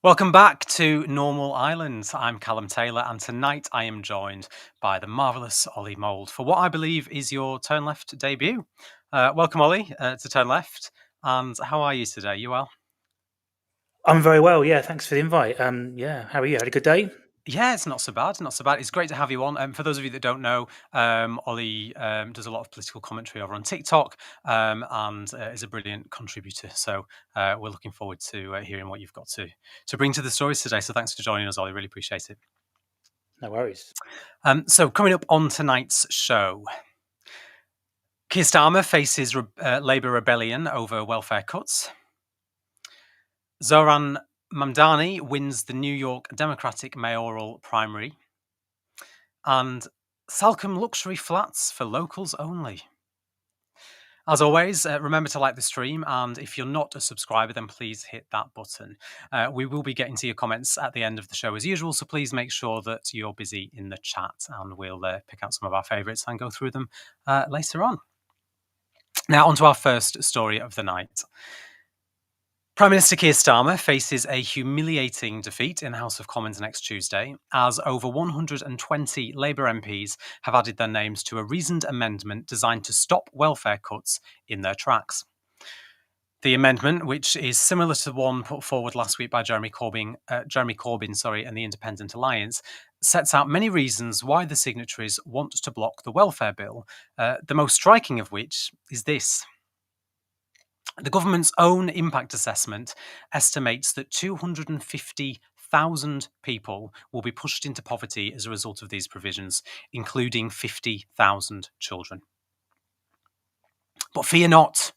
Welcome back to Normal Island. I'm Callum Taylor, and tonight I am joined by the marvellous Oli Mould for what I believe is your Turn Left debut. Welcome, Oli, to Turn Left. And how are you today? You well? I'm very well, yeah. Thanks for the invite. How are you? Had a good day? Yeah, it's not so bad. Not so bad. It's great to have you on. For those of you that don't know, Ollie does a lot of political commentary over on TikTok and is a brilliant contributor. So we're looking forward to hearing what you've got to bring to the stories today. So thanks for joining us, Ollie. Really appreciate it. No worries. So coming up on tonight's show, Keir Starmer faces Labour rebellion over welfare cuts. Zohran Mamdani wins the New York Democratic mayoral primary. And Salcombe luxury flats for locals only. As always, remember to like the stream, and if you're not a subscriber, then please hit that button. We will be getting to your comments at the end of the show as usual, so please make sure that you're busy in the chat, and we'll pick out some of our favourites and go through them later on. Now, on to our first story of the night. Prime Minister Keir Starmer faces a humiliating defeat in the House of Commons next Tuesday, as over 120 Labour MPs have added their names to a reasoned amendment designed to stop welfare cuts in their tracks. The amendment, which is similar to one put forward last week by Jeremy Corbyn, and the Independent Alliance, sets out many reasons why the signatories want to block the welfare bill, the most striking of which is this. The government's own impact assessment estimates that 250,000 people will be pushed into poverty as a result of these provisions, including 50,000 children. But fear not.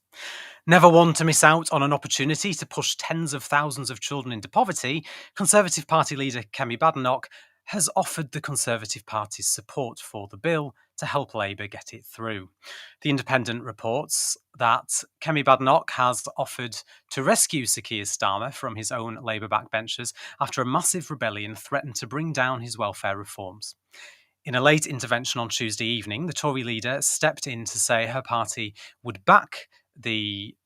Never one to miss out on an opportunity to push tens of thousands of children into poverty, Conservative Party leader Kemi Badenoch has offered the Conservative Party's support for the bill to help Labour get it through. The Independent reports that Kemi Badenoch has offered to rescue Sir Keir Starmer from his own Labour backbenchers after a massive rebellion threatened to bring down his welfare reforms. In a late intervention on Tuesday evening, the Tory leader stepped in to say her party would back the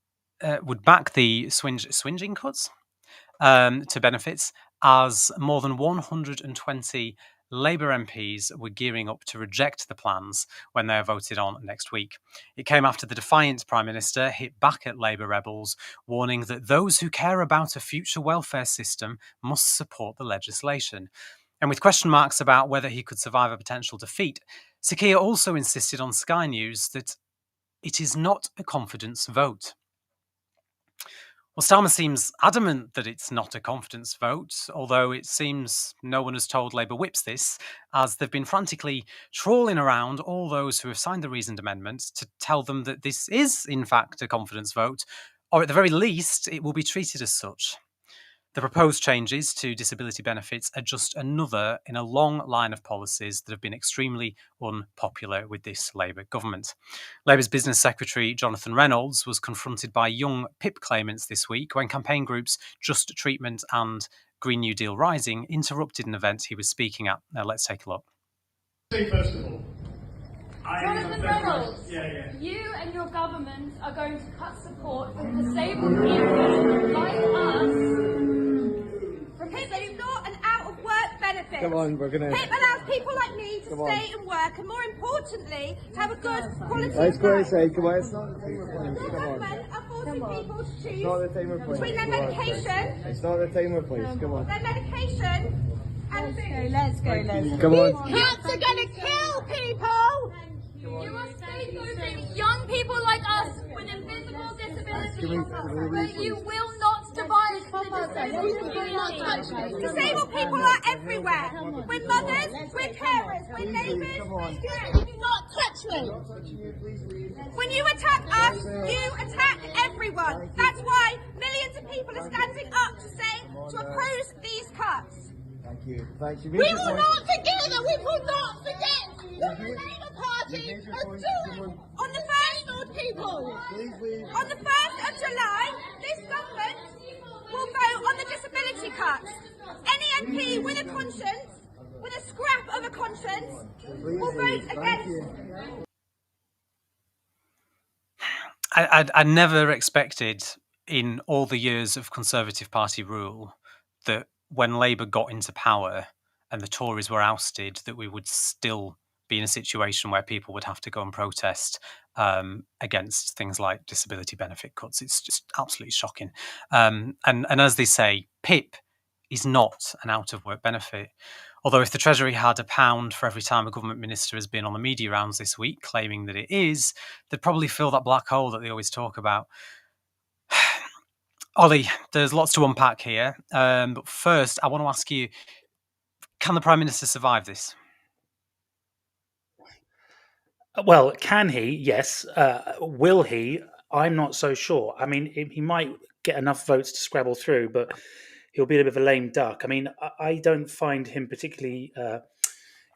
swinging cuts to benefits, as more than 120 Labour MPs were gearing up to reject the plans when they are voted on next week. It came after the defiant Prime Minister hit back at Labour rebels, warning that those who care about a future welfare system must support the legislation. And with question marks about whether he could survive a potential defeat, Sir Keir also insisted on Sky News that it is not a confidence vote. Well, Starmer seems adamant that it's not a confidence vote, although it seems no one has told Labour whips this, as they've been frantically trawling around all those who have signed the reasoned amendment to tell them that this is, in fact, a confidence vote, or at the very least, it will be treated as such. The proposed changes to disability benefits are just another in a long line of policies that have been extremely unpopular with this Labour government. Labour's Business Secretary Jonathan Reynolds was confronted by young PIP claimants this week when campaign groups Just Treatment and Green New Deal Rising interrupted an event he was speaking at. Now let's take a look. First of all, Jonathan Reynolds, you and your government are going to cut support for disabled people like us. PIP is not an out-of-work benefit. come on, we're gonna. PIP allows people like me to Come on. stay and work, and more importantly, to have a good quality Let's of go life. inside. Come on. Your Come on. government are forcing people to choose It's not the time or place. between their medication, It's not the time or place. Come on. their medication, and food. Let's go. Come on. Cats are going to kill people. You are scapegoating young people like us with invisible disabilities, but you will not divide the disabled community. Disabled people are everywhere. We're mothers, we're carers, we're neighbours, we're students. Do not touch me. When you attack us, you attack everyone. That's why millions of people are standing up to oppose these cuts. Thank you. We will not forget that. We will not forget what the Labour Party is doing on the disabled people. On the 1st of July, this government will vote on the disability cuts. Any MP with a conscience, with a scrap of a conscience, will vote against. I never expected in all the years of Conservative Party rule that when Labour got into power and the Tories were ousted, that we would still be in a situation where people would have to go and protest against things like disability benefit cuts. It's just absolutely shocking. And as they say, PIP is not an out-of-work benefit. Although if the Treasury had £1 for every time a government minister has been on the media rounds this week claiming that it is, they'd probably fill that black hole that they always talk about. Ollie, there's lots to unpack here. But first, I want to ask you, can the Prime Minister survive this? Well, can he? Yes. Will he? I'm not so sure. I mean, he might get enough votes to scrabble through, but he'll be a bit of a lame duck. I mean, I don't find him particularly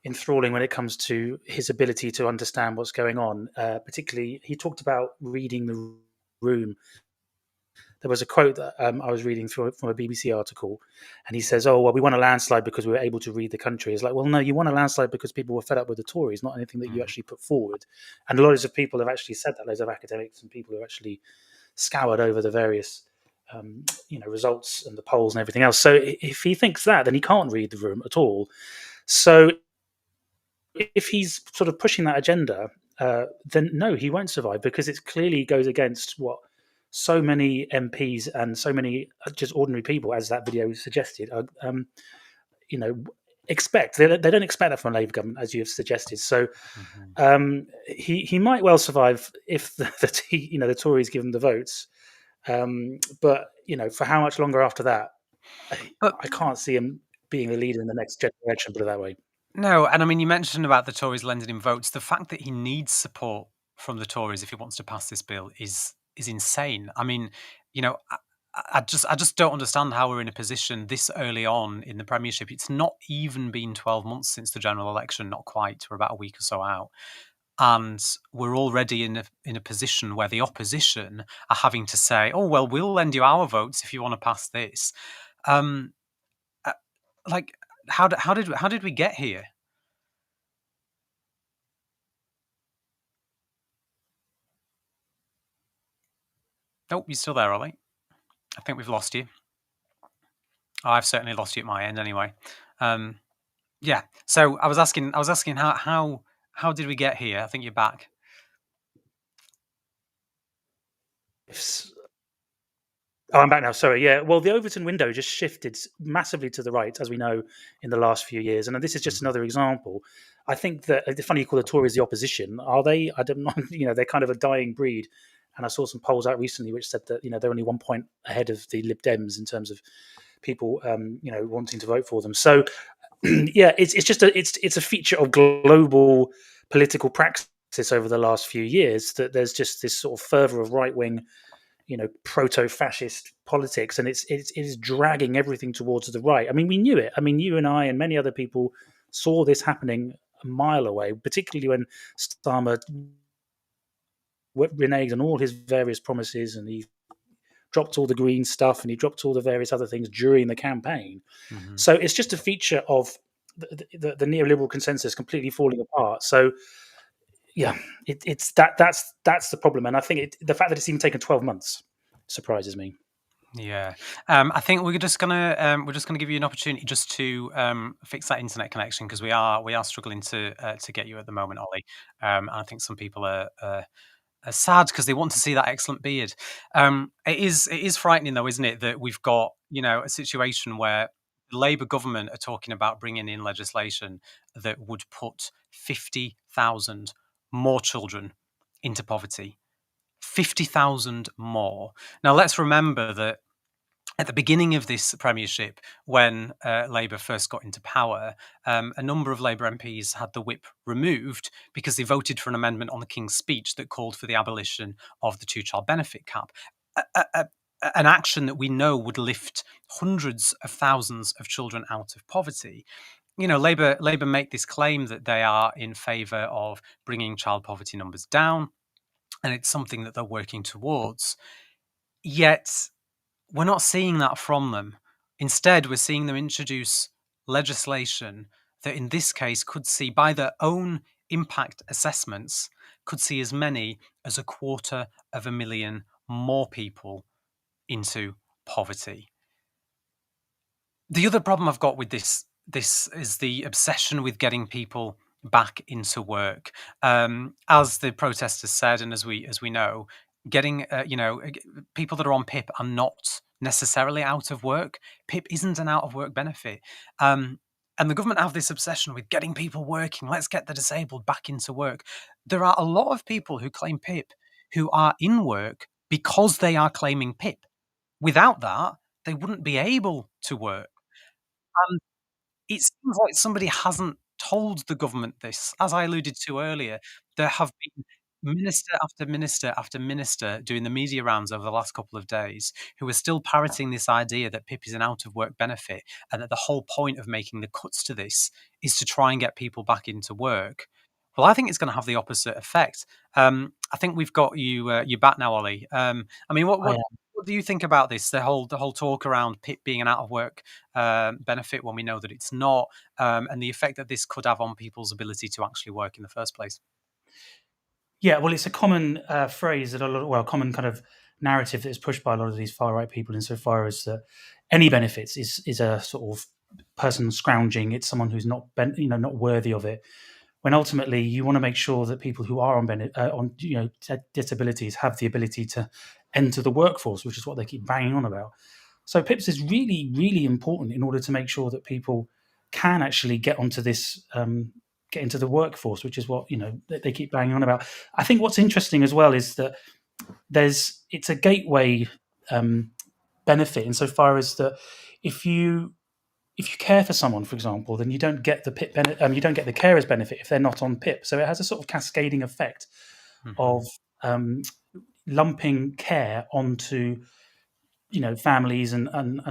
enthralling when it comes to his ability to understand what's going on. Particularly, he talked about reading the room. There was a quote that I was reading from a BBC article, and he says, "Oh, well, we won a landslide because we were able to read the country." It's like, well, no, you won a landslide because people were fed up with the Tories, not anything that you actually put forward. And loads of people have actually said that. Loads of academics and people who have actually scoured over the various, results and the polls and everything else. So if he thinks that, then he can't read the room at all. So if he's sort of pushing that agenda, then no, he won't survive because it clearly goes against what so many MPs and so many just ordinary people, as that video suggested, expect. They don't expect that from a Labour government, as you have suggested. So he might well survive if the Tories give him the votes. But for how much longer after that, I can't see him being the leader in the next generation. Put it that way. No, and I mean, you mentioned about the Tories lending him votes. The fact that he needs support from the Tories if he wants to pass this bill is insane. I mean, I just don't understand how we're in a position this early on in the Premiership. It's not even been 12 months since the general election, not quite. We're about a week or so out. And we're already in a position where the opposition are having to say, "Oh, well, we'll lend you our votes if you want to pass this." Like, how did we get here? Oh, you're still there, Ollie? I think we've lost you. Oh, I've certainly lost you at my end, anyway. Yeah. So I was asking how did we get here? I think you're back. Oh, I'm back now. Sorry. Yeah. Well, the Overton window just shifted massively to the right, as we know, in the last few years. And this is just another example. I think that it's funny you call the Tories the opposition. Are they? I don't know. They're kind of a dying breed. And I saw some polls out recently which said that they're only 1 point ahead of the Lib Dems in terms of people wanting to vote for them. So yeah, it's just it's a feature of global political praxis over the last few years that there's just this sort of fervor of right wing, proto-fascist politics, and it is dragging everything towards the right. I mean, we knew it. I mean, you and I and many other people saw this happening a mile away, particularly when Starmer reneged on all his various promises, and he dropped all the green stuff and he dropped all the various other things during the campaign. So it's just a feature of the neoliberal consensus completely falling apart. So yeah, it's that's the problem, and I think the fact that it's even taken 12 months surprises me. Yeah, I think we're just gonna give you an opportunity just to fix that internet connection, because we are struggling to get you at the moment, Ollie. I think some people are sad because they want to see that excellent beard. It is frightening, though, isn't it, that we've got a situation where the Labour government are talking about bringing in legislation that would put 50,000 more children into poverty. 50,000 more. Now, let's remember that at the beginning of this premiership, when Labour first got into power, a number of Labour MPs had the whip removed because they voted for an amendment on the King's Speech that called for the abolition of the two-child benefit cap. An action that we know would lift hundreds of thousands of children out of poverty. Labour make this claim that they are in favour of bringing child poverty numbers down, and it's something that they're working towards. Yet we're not seeing that from them. Instead, we're seeing them introduce legislation that in this case could see, by their own impact assessments, could see as many as 250,000 more people into poverty. The other problem I've got with this is the obsession with getting people back into work. As the protesters said, and as we know, getting people that are on PIP are not necessarily out of work. PIP isn't an out of work benefit. And the government have this obsession with getting people working. Let's get the disabled back into work. There are a lot of people who claim PIP who are in work because they are claiming PIP. Without that, they wouldn't be able to work. And it seems like somebody hasn't told the government this. As I alluded to earlier, there have been minister after minister after minister doing the media rounds over the last couple of days who are still parroting this idea that PIP is an out of work benefit and that the whole point of making the cuts to this is to try and get people back into work. Well, I think it's going to have the opposite effect. I think we've got you back now, Ollie. I mean, what do you think about this? The whole talk around PIP being an out of work benefit when we know that it's not, and the effect that this could have on people's ability to actually work in the first place. Yeah, well, it's a common phrase that common kind of narrative that is pushed by a lot of these far right people, insofar as that any benefits is a sort of person scrounging. It's someone who's not not worthy of it. When ultimately you want to make sure that people who are on disabilities have the ability to enter the workforce, which is what they keep banging on about. So PIPS is really, really important in order to make sure that people can actually get onto this, get into the workforce, which is what they keep banging on about. I think what's interesting as well is that it's a gateway benefit insofar as that if you care for someone, for example, then you don't get the PIP you don't get the carers benefit if they're not on PIP. So it has a sort of cascading effect of lumping care onto families and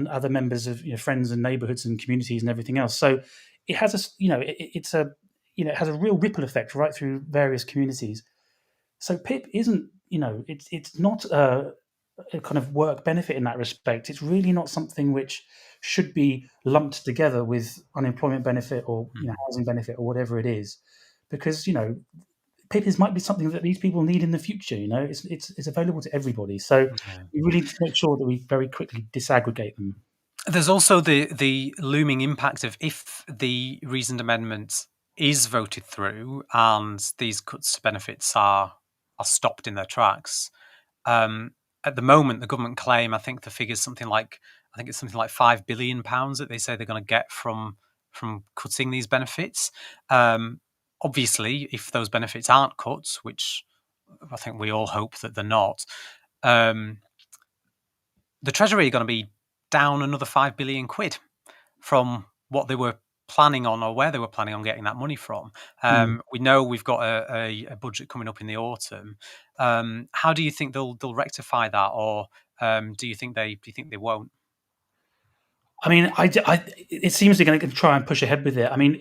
other members of friends and neighborhoods and communities and everything else. So it has it has a real ripple effect right through various communities. So PIP isn't it's not a kind of work benefit in that respect. It's really not something which should be lumped together with unemployment benefit or housing benefit or whatever it is, because PIP might be something that these people need in the future. It's available to everybody. So we really need to make sure that we very quickly disaggregate them. There's also the looming impact of if the reasoned amendment is voted through and these cuts to benefits are stopped in their tracks. At the moment, the government claim, I think the figure's something like £5 billion that they say they're going to get from cutting these benefits. Obviously, if those benefits aren't cut, which I think we all hope that they're not, the Treasury are going to be down another £5 billion from what they were planning on, or where they were planning on getting that money from. We know we've got a budget coming up in the autumn. How do you think they'll rectify that, or do you think they won't? I mean, it seems they're going to try and push ahead with it. I mean,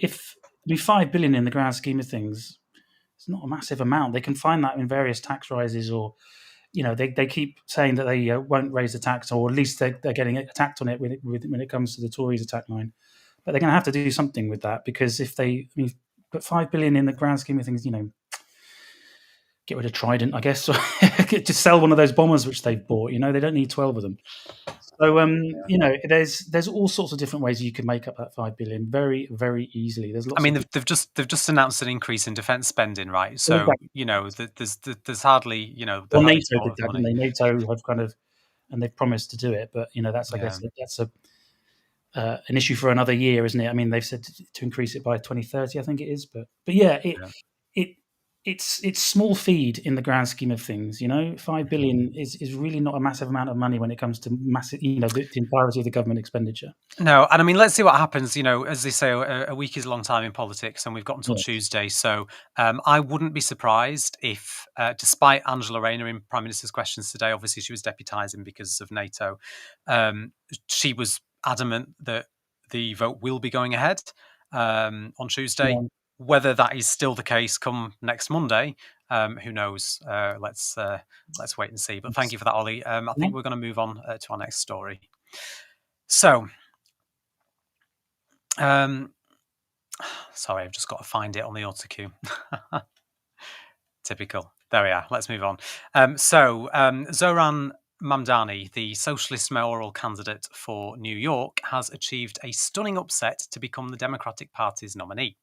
£5 billion in the grand scheme of things, it's not a massive amount. They can find that in various tax rises, or they keep saying that they won't raise the tax, or at least they're getting attacked on it when it comes to the Tories' attack line. But they're going to have to do something with that, because if they, put £5 billion in the grand scheme of things, get rid of Trident, I guess, or just sell one of those bombers which they've bought. They don't need 12 of them. So there's all sorts of different ways you can make up that £5 billion very, very easily. There's lots. I mean, they've just announced an increase in defence spending, right? So there's hardly Well, NATO did that, didn't they? NATO have kind of, and they've promised to do it, but that's I guess that's an issue for another year, isn't it? I mean, they've said to increase it by 2030, I think it is, but yeah, it's small feed in the grand scheme of things. £5 billion is really not a massive amount of money when it comes to massive, the entirety of the government expenditure. No, and I mean, let's see what happens. As they say, a week is a long time in politics, and we've got until Tuesday. So I wouldn't be surprised if, despite Angela Rayner in Prime Minister's questions today, obviously she was deputising because of NATO, she was adamant that the vote will be going ahead on Tuesday. Yeah. Whether that is still the case come next Monday, who knows? Let's wait and see. But thank you for that, Ollie. I think we're going to move on to our next story. So, sorry, I've just got to find it on the autocue. Typical. There we are. Let's move on. Zohran Mamdani, the socialist mayoral candidate for New York, has achieved a stunning upset to become the Democratic Party's nominee.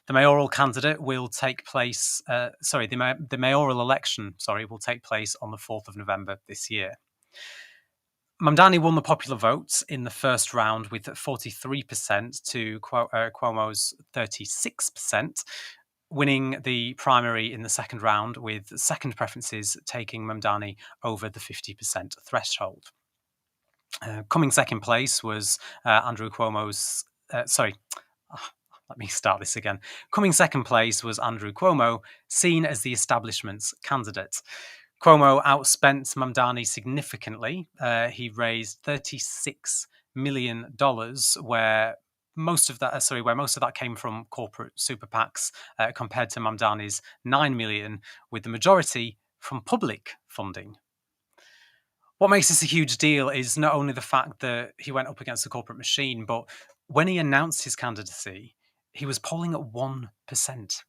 The mayoral candidate will take place, the mayoral election, will take place on the 4th of November this year. Mamdani won the popular vote in the first round with 43% to Cuomo's 36%, winning the primary in the second round, with second preferences taking Mamdani over the 50% threshold. Coming second place was Andrew Cuomo's. Let me start this again. Coming second place was Andrew Cuomo, seen as the establishment's candidate. Cuomo outspent Mamdani significantly. He raised $36 million, where most of that came from corporate super PACs, compared to Mamdani's $9 million, with the majority from public funding. What makes this a huge deal is not only the fact that he went up against the corporate machine, but when he announced his candidacy, he was polling at 1%.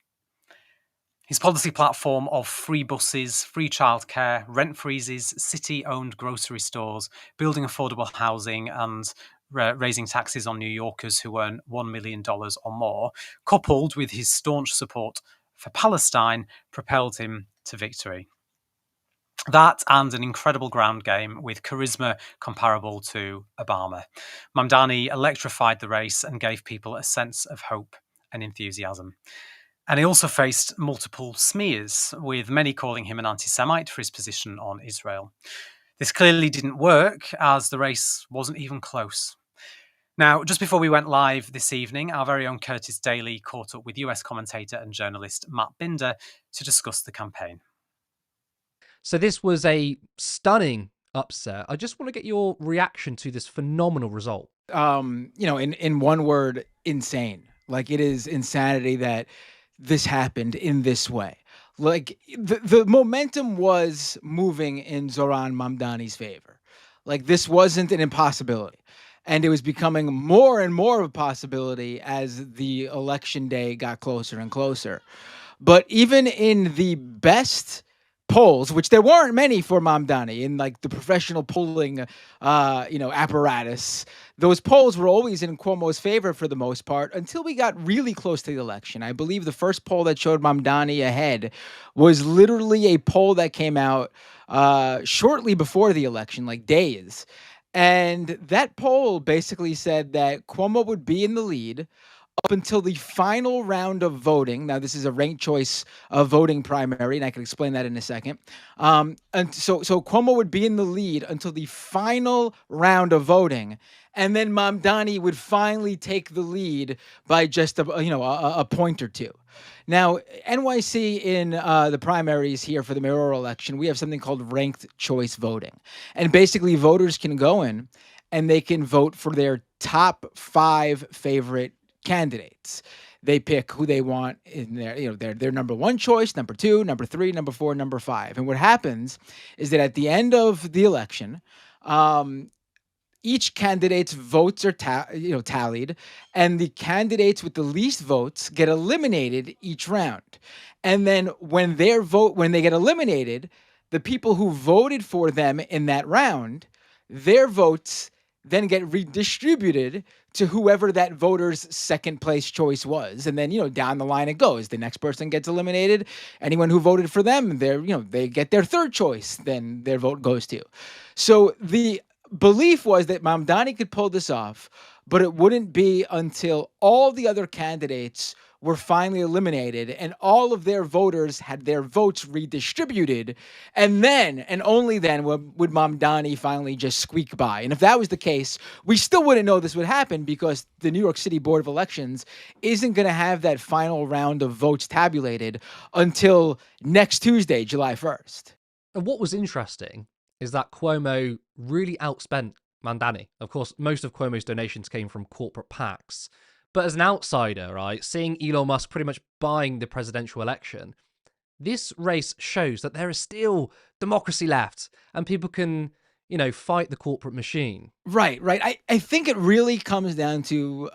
His policy platform of free buses, free childcare, rent freezes, city-owned grocery stores, building affordable housing, and raising taxes on New Yorkers who earn $1 million or more, coupled with his staunch support for Palestine, propelled him to victory. That and an incredible ground game with charisma comparable to Obama. Mamdani electrified the race and gave people a sense of hope and enthusiasm. And he also faced multiple smears, with many calling him an anti-Semite for his position on Israel. This clearly didn't work, as the race wasn't even close. Now, just before we went live this evening, our very own Curtis Daly caught up with US commentator and journalist Matt Binder to discuss the campaign. So this was a stunning upset. I just want to get your reaction to this phenomenal result. In one word, insane. Like, it is insanity that this happened in this way. Like, the momentum was moving in Zohran Mamdani's favor. Like, this wasn't an impossibility. And it was becoming more and more of a possibility as the election day got closer and closer. But even in the best polls, which there weren't many for Mamdani in like the professional polling, apparatus, those polls were always in Cuomo's favor for the most part until we got really close to the election. I believe the first poll that showed Mamdani ahead was literally a poll that came out shortly before the election, like days. And that poll basically said that Cuomo would be in the lead up until the final round of voting. Now, this is a ranked choice voting primary, and I can explain that in a second. And so Cuomo would be in the lead until the final round of voting, and then Mamdani would finally take the lead by just a point or two. Now, NYC in the primaries here for the mayoral election, we have something called ranked choice voting, and basically voters can go in and they can vote for their top 5 favorite candidates. They pick who they want in their number 1 choice, number 2, number 3, number 4, number 5. And what happens is that at the end of the election, each candidate's votes are tallied, and the candidates with the least votes get eliminated each round. And then when they get eliminated, the people who voted for them in that round, their votes then get redistributed to whoever that voter's second place choice was. And then, down the line it goes. The next person gets eliminated. Anyone who voted for them, they get their third choice, then their vote goes to. So the belief was that Mamdani could pull this off, but it wouldn't be until all the other candidates were finally eliminated and all of their voters had their votes redistributed. And then, and only then, would Mamdani finally just squeak by. And if that was the case, we still wouldn't know this would happen because the New York City Board of Elections isn't going to have that final round of votes tabulated until next Tuesday, July 1st. And what was interesting is that Cuomo really outspent Mamdani. Of course, most of Cuomo's donations came from corporate PACs. But as an outsider, right, seeing Elon Musk pretty much buying the presidential election, this race shows that there is still democracy left and people can, fight the corporate machine. Right, right. I think it really comes down to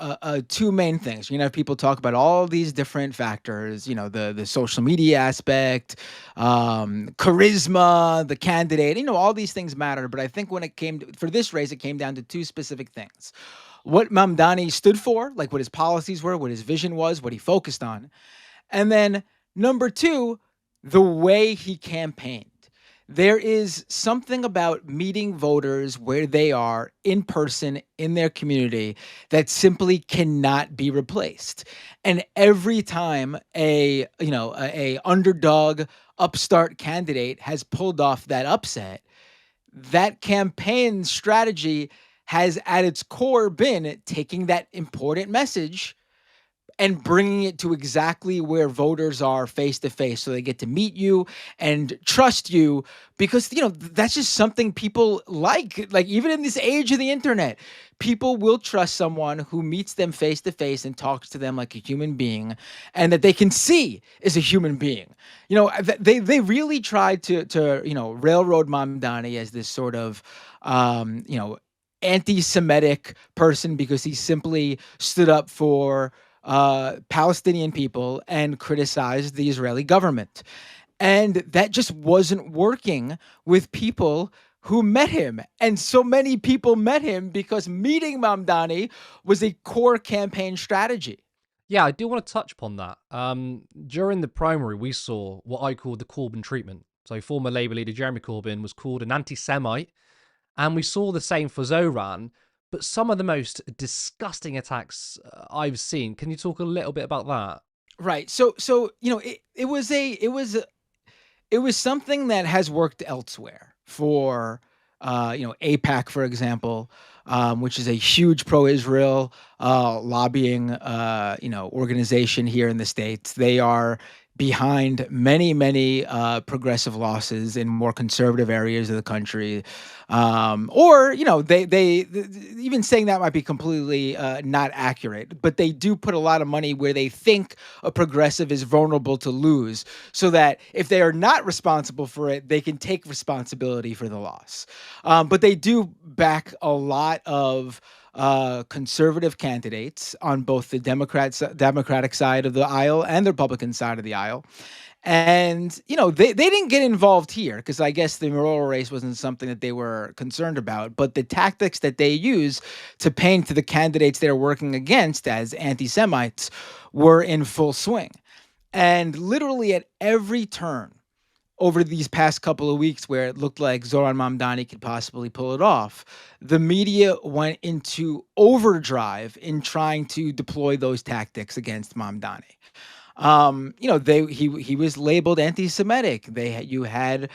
two main things. People talk about all these different factors. The social media aspect, charisma, the candidate. All these things matter. But I think when it came for this race, it came down to two specific things: what Mamdani stood for, like what his policies were, what his vision was, what he focused on, and then number two, the way he campaigned. There is something about meeting voters where they are in person in their community that simply cannot be replaced. And every time a underdog upstart candidate has pulled off that upset, that campaign strategy has at its core been taking that important message and bringing it to exactly where voters are face to face, so they get to meet you and trust you, because that's just something people like even in this age of the internet, people will trust someone who meets them face to face and talks to them like a human being, and that they can see is a human being. They really tried to railroad Mamdani as this sort of anti-Semitic person because he simply stood up for Palestinian people and criticized the Israeli government. And that just wasn't working with people who met him. And so many people met him because meeting Mamdani was a core campaign strategy. Yeah, I do want to touch upon that. During the primary, we saw what I call the Corbyn treatment. So former Labour leader Jeremy Corbyn was called an anti-Semite, and we saw the same for Zohran. But some of the most disgusting attacks I've seen. Can you talk a little bit about that? Right. So it was something that has worked elsewhere for AIPAC, for example, which is a huge pro-Israel lobbying organization here in the States. They are behind many progressive losses in more conservative areas of the country, or they even saying that might be completely not accurate, but they do put a lot of money where they think a progressive is vulnerable to lose, so that if they are not responsible for it, they can take responsibility for the loss. But they do back a lot of conservative candidates on both the Democratic side of the aisle and the Republican side of the aisle. And, they didn't get involved here because I guess the mayoral race wasn't something that they were concerned about. But the tactics that they use to paint the candidates they're working against as anti-Semites were in full swing. And literally at every turn over these past couple of weeks where it looked like Zohran Mamdani could possibly pull it off, the media went into overdrive in trying to deploy those tactics against Mamdani. He was labeled anti-Semitic. You had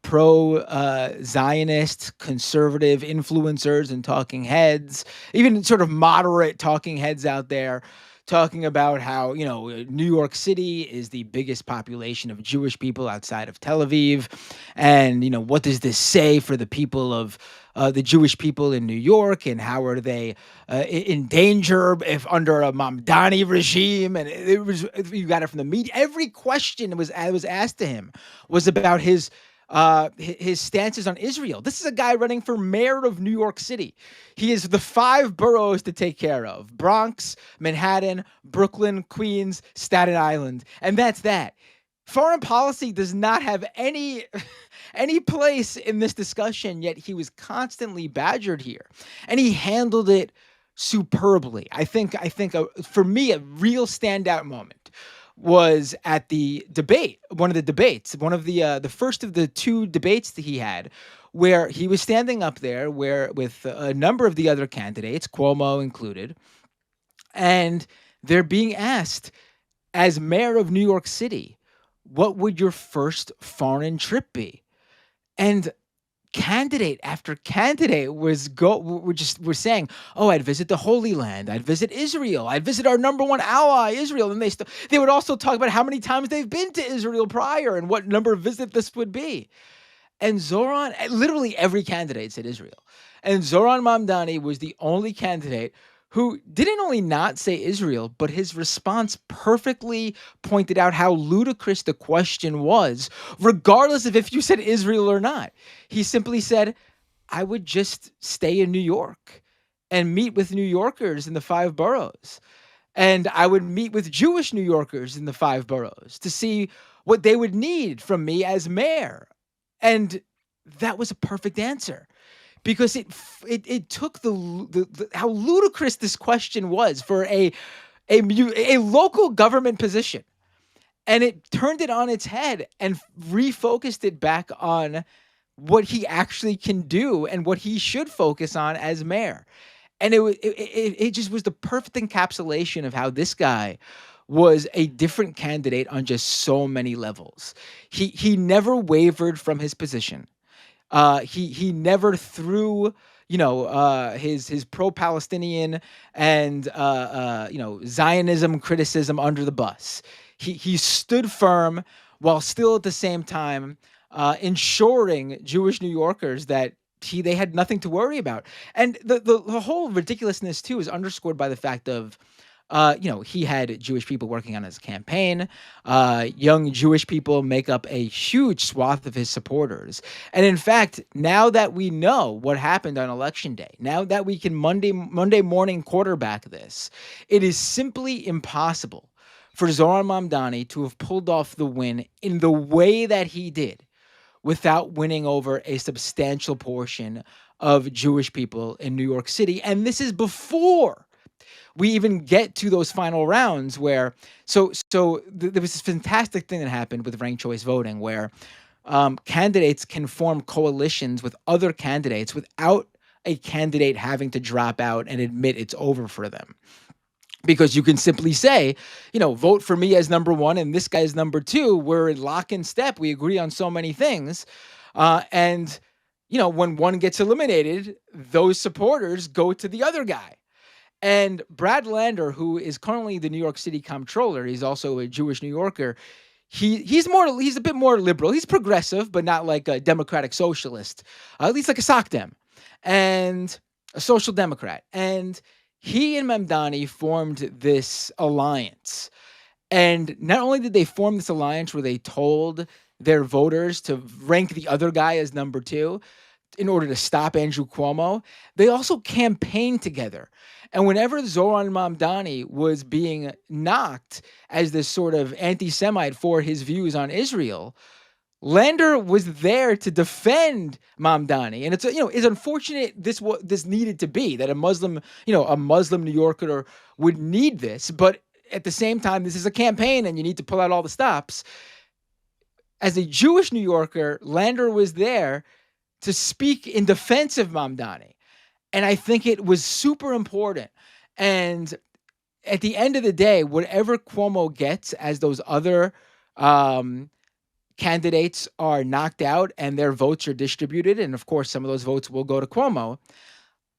pro-Zionist conservative influencers and talking heads, even sort of moderate talking heads out there, talking about how, New York City is the biggest population of Jewish people outside of Tel Aviv. And, what does this say for the people of the Jewish people in New York, and how are they in danger if under a Mamdani regime? And you got it from the media. Every question was asked to him was about his stances on Israel. This is a guy running for mayor of New York City. He has the 5 boroughs to take care of: Bronx, Manhattan, Brooklyn, Queens, Staten Island. And that's that. Foreign policy does not have any place in this discussion, yet he was constantly badgered here. And he handled it superbly. I think for me, a real standout moment was at the debate, one of the first of the 2 debates that he had, where he was standing up there with a number of the other candidates, Cuomo included, and they're being asked, as mayor of New York City, what would your first foreign trip be? And candidate after candidate were saying, "Oh, I'd visit the Holy Land. I'd visit Israel. I'd visit our number one ally, Israel." And they would also talk about how many times they've been to Israel prior and what number of visit this would be. And literally every candidate said Israel. And Zohran Mamdani was the only candidate who didn't only not say Israel, but his response perfectly pointed out how ludicrous the question was, regardless of if you said Israel or not. He simply said, I would just stay in New York and meet with New Yorkers in the 5 boroughs. And I would meet with Jewish New Yorkers in the 5 boroughs to see what they would need from me as mayor. And that was a perfect answer, because it took the how ludicrous this question was for a local government position, and it turned it on its head and refocused it back on what he actually can do and what he should focus on as mayor. And it just was the perfect encapsulation of how this guy was a different candidate on just so many levels. He never wavered from his position. He never threw, his pro-Palestinian and Zionism criticism under the bus. He stood firm while still at the same time ensuring Jewish New Yorkers that they had nothing to worry about. And the whole ridiculousness too is underscored by the fact of, he had Jewish people working on his campaign. Young Jewish people make up a huge swath of his supporters. And in fact, now that we know what happened on election day, now that we can Monday morning quarterback this, it is simply impossible for Zohran Mamdani to have pulled off the win in the way that he did without winning over a substantial portion of Jewish people in New York City. And this is before we even get to those final rounds where, there was this fantastic thing that happened with ranked choice voting where candidates can form coalitions with other candidates without a candidate having to drop out and admit it's over for them. Because you can simply say, vote for me as number 1 and this guy is number 2. We're in lock and step. We agree on so many things. And when one gets eliminated, those supporters go to the other guy. And Brad Lander, who is currently the New York City comptroller, he's also a Jewish New Yorker. He's a bit more liberal. He's progressive, but not like a democratic socialist, at least like a SocDem and a social democrat. And he and Mamdani formed this alliance. And not only did they form this alliance where they told their voters to rank the other guy as number 2 in order to stop Andrew Cuomo, they also campaigned together. And whenever Zohran Mamdani was being knocked as this sort of anti-Semite for his views on Israel, Lander was there to defend Mamdani. And it's unfortunate this needed to be, that a Muslim New Yorker would need this. But at the same time, this is a campaign and you need to pull out all the stops. As a Jewish New Yorker, Lander was there to speak in defense of Mamdani. And I think it was super important. And at the end of the day, whatever Cuomo gets as those other candidates are knocked out and their votes are distributed, and of course some of those votes will go to Cuomo,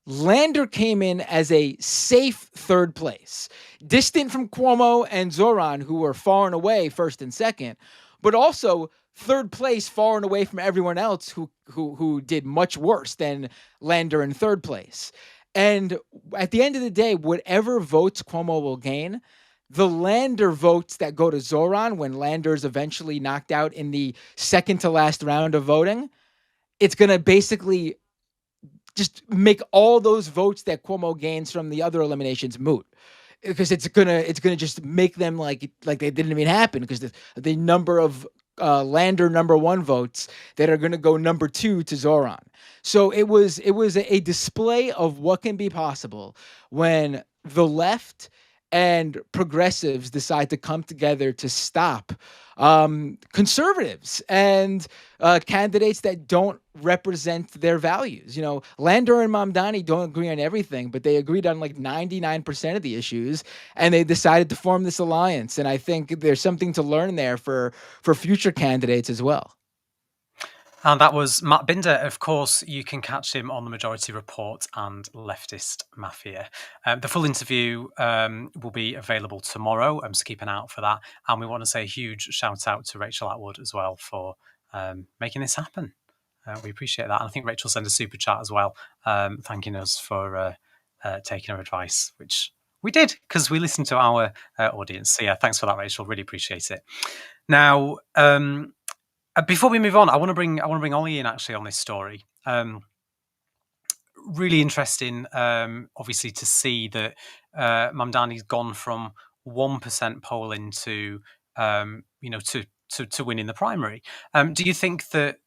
Lander came in as a safe 3rd place, distant from Cuomo and Zohran, who were far and away 1st and 2nd, but also 3rd place far and away from everyone else who did much worse than Lander in 3rd place. And at the end of the day, whatever votes Cuomo will gain, the Lander votes that go to Zohran when Lander is eventually knocked out in the second to last round of voting, it's going to basically just make all those votes that Cuomo gains from the other eliminations moot. Because it's gonna just make them like they didn't even happen, because the number of Lander number 1 votes that are going to go number 2 to Zohran. So it was a display of what can be possible when the left and progressives decide to come together to stop conservatives and candidates that don't represent their values. Lander and Mamdani don't agree on everything, but they agreed on like 99% of the issues, and they decided to form this alliance. And I think there's something to learn there for future candidates as well. And that was Matt Binder. Of course, you can catch him on the Majority Report and Leftist Mafia. The full interview will be available tomorrow, so keep an eye out for that. And we want to say a huge shout out to Rachel Atwood as well for making this happen. We appreciate that. And I think Rachel sent a super chat as well, thanking us for taking her advice, which we did because we listened to our audience. So yeah, thanks for that, Rachel. Really appreciate it. Now, before we move on, I want to bring Oli in actually on this story. Really interesting, obviously, to see that Mamdani's gone from 1% polling to to winning the primary. Do you think that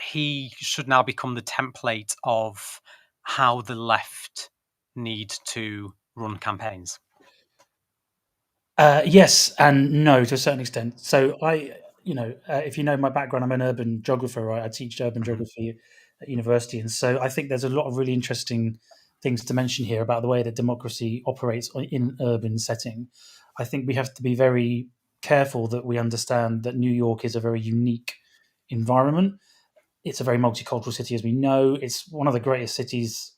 he should now become the template of how the left need to run campaigns? Yes and no to a certain extent. So if you know my background, I'm an urban geographer, right? I teach urban geography at university, and so I think there's a lot of really interesting things to mention here about the way that democracy operates in an urban setting. I think we have to be very careful that we understand that New York is a very unique environment. It's a very multicultural city, as we know. It's one of the greatest cities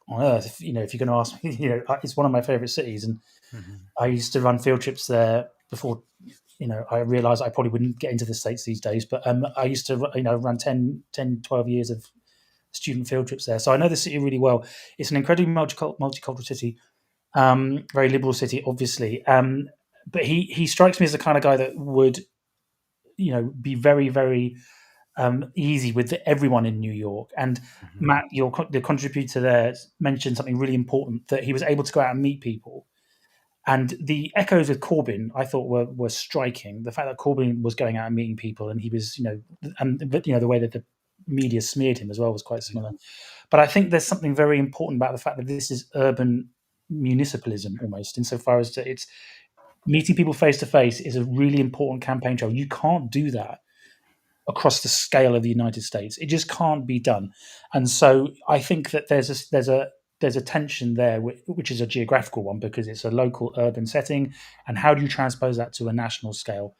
on earth. If you're going to ask me, it's one of my favorite cities, and I used to run field trips there before, I realized I probably wouldn't get into the States these days, but I used to, run 10, 12 years of student field trips there. So I know the city really well. It's an incredibly multicultural city, very liberal city, obviously. But he strikes me as the kind of guy that would, be very, very easy with everyone in New York. And Matt, the contributor there, mentioned something really important, that he was able to go out and meet people. And the echoes with Corbyn, I thought were striking. The fact that Corbyn was going out and meeting people, and he was, the way that the media smeared him as well was quite similar. But I think there's something very important about the fact that this is urban municipalism almost, insofar as that it's meeting people face to face is a really important campaign trail. You can't do that across the scale of the United States. It just can't be done. And so I think that there's a tension there, which is a geographical one, because it's a local urban setting. And how do you transpose that to a national scale?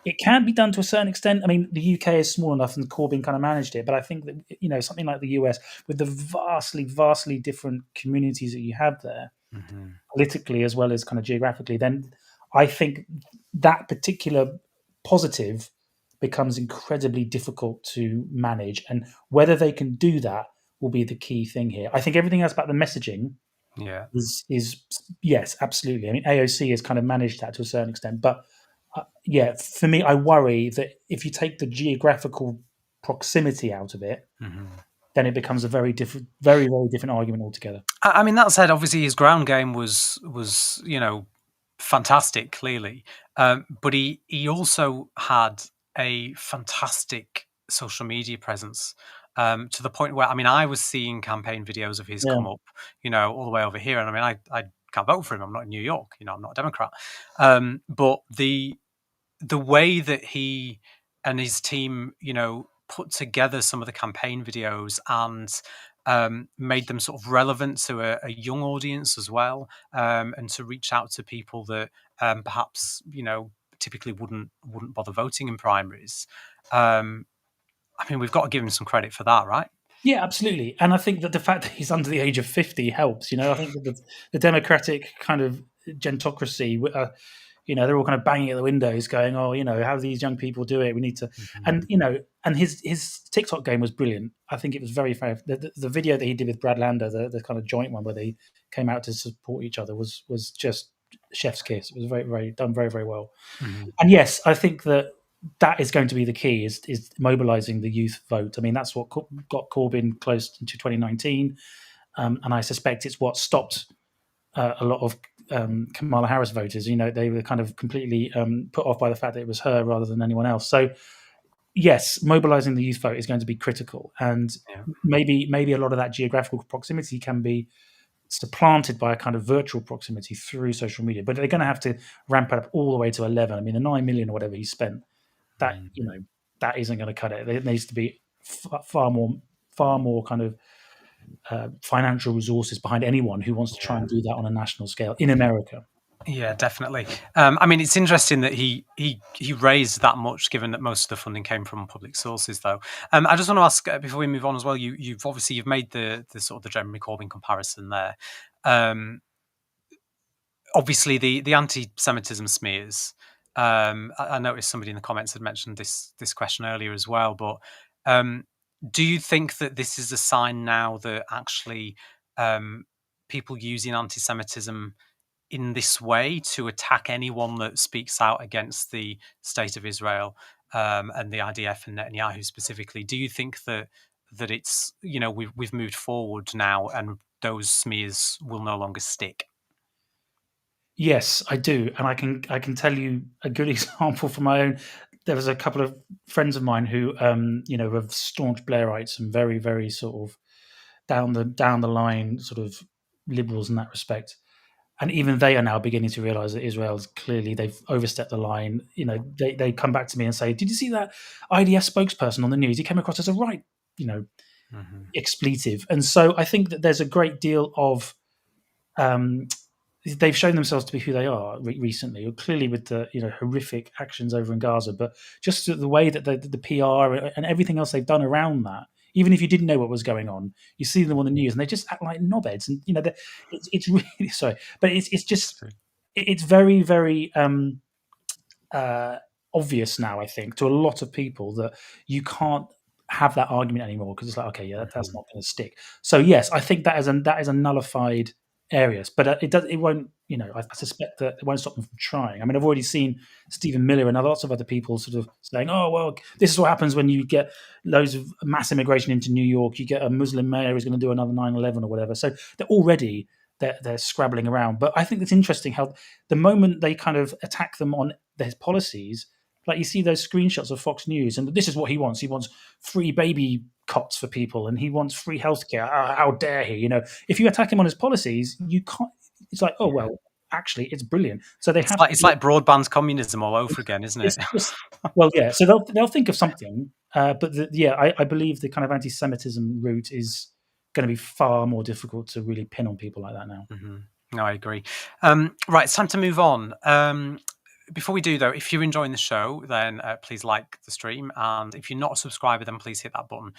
It can be done to a certain extent. I mean, the UK is small enough, and Corbyn kind of managed it. But I think that something like the US, with the vastly different communities that you have there, politically as well as kind of geographically, then I think that particular positive becomes incredibly difficult to manage. And whether they can do that will be the key thing here. I think everything else about the messaging is yes, absolutely. I mean, AOC has kind of managed that to a certain extent. But for me, I worry that if you take the geographical proximity out of it, then it becomes a very, very different argument altogether. I mean, that said, obviously his ground game was fantastic, clearly, but he also had a fantastic social media presence, to the point where, I mean, I was seeing campaign videos of his come up, all the way over here, and I mean, I can't vote for him. I'm not in New York, I'm not a Democrat, but the way that he and his team, put together some of the campaign videos and made them sort of relevant to a young audience as well, and to reach out to people that perhaps typically wouldn't bother voting in primaries. I mean, we've got to give him some credit for that, right? Yeah, absolutely. And I think that the fact that he's under the age of 50 helps. I think that the Democratic kind of gentocracy, they're all kind of banging at the windows going, oh, how do these young people do it? We need to, and, and his TikTok game was brilliant. I think it was very fair. The video that he did with Brad Lander, the kind of joint one where they came out to support each other was just chef's kiss. It was very done very, very well. And yes, I think that is going to be the key, is mobilizing the youth vote. I mean, that's what got Corbyn close into 2019. And I suspect it's what stopped a lot of Kamala Harris voters. They were kind of completely put off by the fact that it was her rather than anyone else. So yes, mobilizing the youth vote is going to be critical. And maybe a lot of that geographical proximity can be supplanted by a kind of virtual proximity through social media. But they're going to have to ramp it up all the way to 11. I mean, the 9 million or whatever he spent, that that isn't going to cut it. There needs to be far more kind of financial resources behind anyone who wants to try and do that on a national scale in America. Yeah, definitely. I mean, it's interesting that he raised that much, given that most of the funding came from public sources, though. I just want to ask, before we move on as well, you've made the sort of the Jeremy Corbyn comparison there. Obviously, the anti-Semitism smears. I noticed somebody in the comments had mentioned this question earlier as well. But do you think that this is a sign now that actually people using anti-Semitism in this way to attack anyone that speaks out against the state of Israel and the IDF and Netanyahu specifically. Do you think that it's, we've moved forward now and those smears will no longer stick? Yes, I do, and I can tell you a good example from my own. There was a couple of friends of mine who, were staunch Blairites and very, very sort of down the line sort of liberals in that respect. And even they are now beginning to realise that Israel's clearly they've overstepped the line. They come back to me and say, "Did you see that IDF spokesperson on the news? He came across as a right, expletive." And so I think that there's a great deal of they've shown themselves to be who they are recently, clearly with the horrific actions over in Gaza, but just the way that the PR and everything else they've done around that. Even if you didn't know what was going on, you see them on the news and they just act like knobheads. And it's really sorry, but it's just it's very very obvious now. I think to a lot of people that you can't have that argument anymore because it's like, okay, yeah, that's not going to stick. So yes, I think that is a nullified areas, but it won't. I suspect that it won't stop them from trying. I mean, I've already seen Stephen Miller and lots of other people sort of saying, "Oh, well, this is what happens when you get loads of mass immigration into New York. You get a Muslim mayor who's going to do another 9/11 or whatever." So they're scrabbling around. But I think it's interesting how the moment they kind of attack them on their policies, like you see those screenshots of Fox News, and this is what he wants. He wants free baby cots for people, and he wants free healthcare. How dare he? If you attack him on his policies, you can't. It's like, oh well, actually, it's brilliant. So it's like broadband communism all over again, isn't it? Well, yeah. So they'll think of something, but I believe the kind of anti-Semitism route is going to be far more difficult to really pin on people like that now. Mm-hmm. No, I agree. Right, it's time to move on. Before we do, though, if you're enjoying the show, then please like the stream. And if you're not a subscriber, then please hit that button.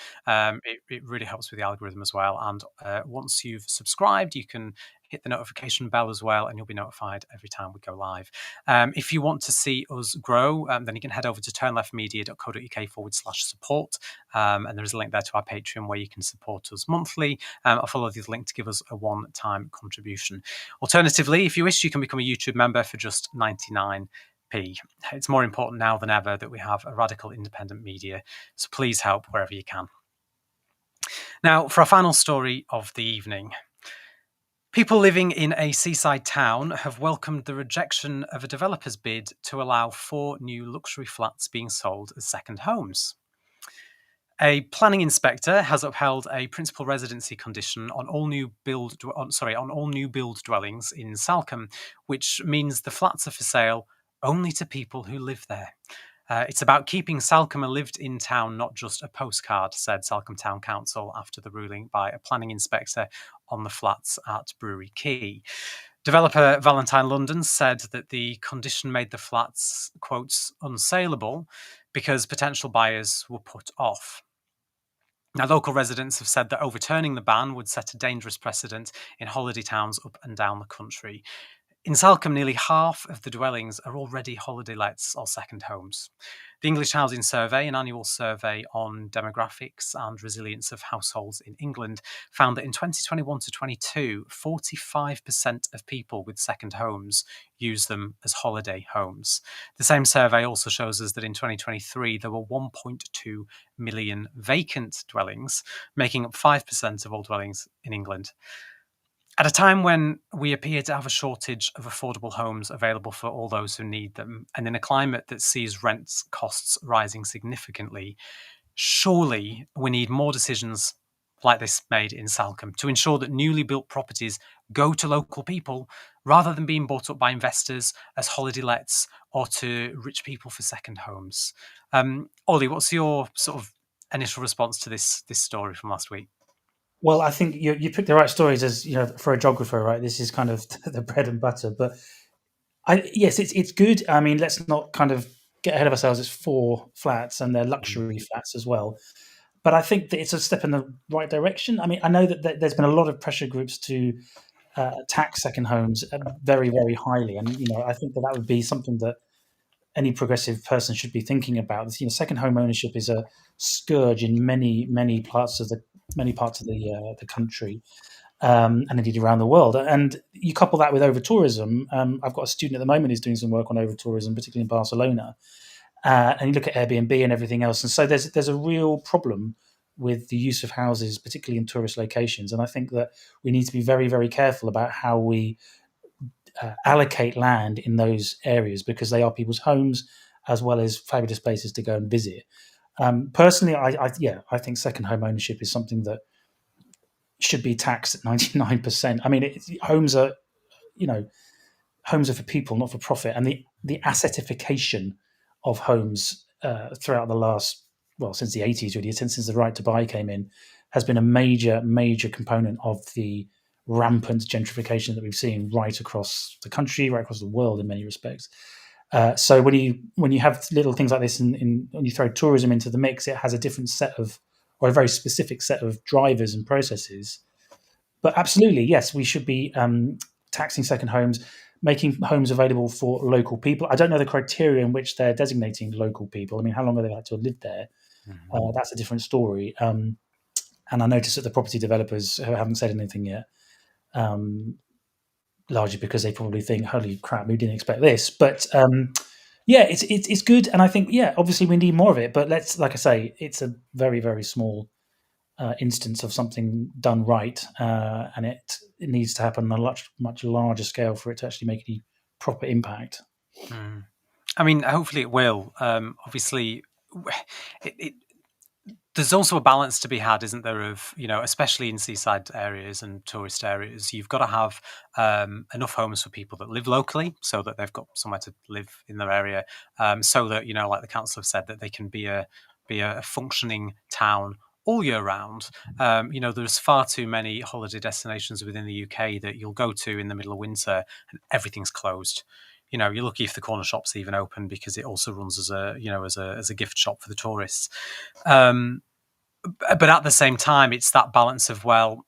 It really helps with the algorithm as well. And once you've subscribed, you can hit the notification bell as well, and you'll be notified every time we go live. If you want to see us grow, then you can head over to turnleftmedia.co.uk/support. And there is a link there to our Patreon where you can support us monthly. I'll follow this link to give us a one-time contribution. Alternatively, if you wish, you can become a YouTube member for just 99p. It's more important now than ever that we have a radical independent media, so please help wherever you can. Now, for our final story of the evening. People living in a seaside town have welcomed the rejection of a developer's bid to allow 4 new luxury flats being sold as second homes. A planning inspector has upheld a principal residency condition on all new build dwellings in Salcombe, which means the flats are for sale only to people who live there. It's about keeping Salcombe a lived-in town, not just a postcard, said Salcombe Town Council after the ruling by a planning inspector on the flats at Brewery Quay. Developer Valentine London said that the condition made the flats, quotes, unsaleable because potential buyers were put off. Now, local residents have said that overturning the ban would set a dangerous precedent in holiday towns up and down the country. In Salcombe, nearly half of the dwellings are already holiday lets or second homes. The English Housing Survey, an annual survey on demographics and resilience of households in England, found that in 2021 to 22, 45% of people with second homes use them as holiday homes. The same survey also shows us that in 2023, there were 1.2 million vacant dwellings, making up 5% of all dwellings in England. At a time when we appear to have a shortage of affordable homes available for all those who need them, and in a climate that sees rent costs rising significantly, surely we need more decisions like this made in Salcombe to ensure that newly built properties go to local people rather than being bought up by investors as holiday lets or to rich people for second homes. Oli, what's your sort of initial response to this story from last week? Well, I think you picked the right stories as for a geographer, right? This is kind of the bread and butter. But yes, it's good. I mean, let's not kind of get ahead of ourselves. It's 4 flats and they're luxury flats as well. But I think that it's a step in the right direction. I mean, I know that there's been a lot of pressure groups to tax second homes very, very highly, and I think that would be something that any progressive person should be thinking about. Second home ownership is a scourge in many parts of the country. and indeed around the world. And you couple that with over tourism. I've got a student at the moment who's doing some work on over tourism, particularly in Barcelona. And you look at Airbnb and everything else, and so there's a real problem with the use of houses, particularly in tourist locations. And I think that we need to be very, very careful about how we allocate land in those areas, because they are people's homes as well as fabulous places to go and visit. Personally, I think second home ownership is something that should be taxed at 99%. I mean, homes are, homes are for people, not for profit, and the assetification of homes throughout the last, well, since the 80s, really, since the right to buy came in, has been a major component of the rampant gentrification that we've seen right across the country, right across the world in many respects. So when you have little things like this, when you throw tourism into the mix, it has a different set of, or a very specific set of drivers and processes. But absolutely, yes, we should be taxing second homes, making homes available for local people. I don't know the criteria in which they're designating local people. I mean, how long are they like to have lived there? That's a different story. And I noticed that the property developers haven't said anything yet, largely because they probably think, "Holy crap, we didn't expect this." But yeah, it's good, and I think obviously we need more of it. But like I say, it's a very, very small instance of something done right, and it needs to happen on a much larger scale for it to actually make any proper impact. I mean, hopefully it will. Obviously, there's also a balance to be had, isn't there? Of especially in seaside areas and tourist areas, you've got to have enough homes for people that live locally, so that they've got somewhere to live in their area, so that like the council have said, that they can be a functioning town all year round. There's far too many holiday destinations within the UK that you'll go to in the middle of winter and everything's closed. You're lucky if the corner shop's even open, because it also runs as a gift shop for the tourists. But at the same time, it's that balance of, well,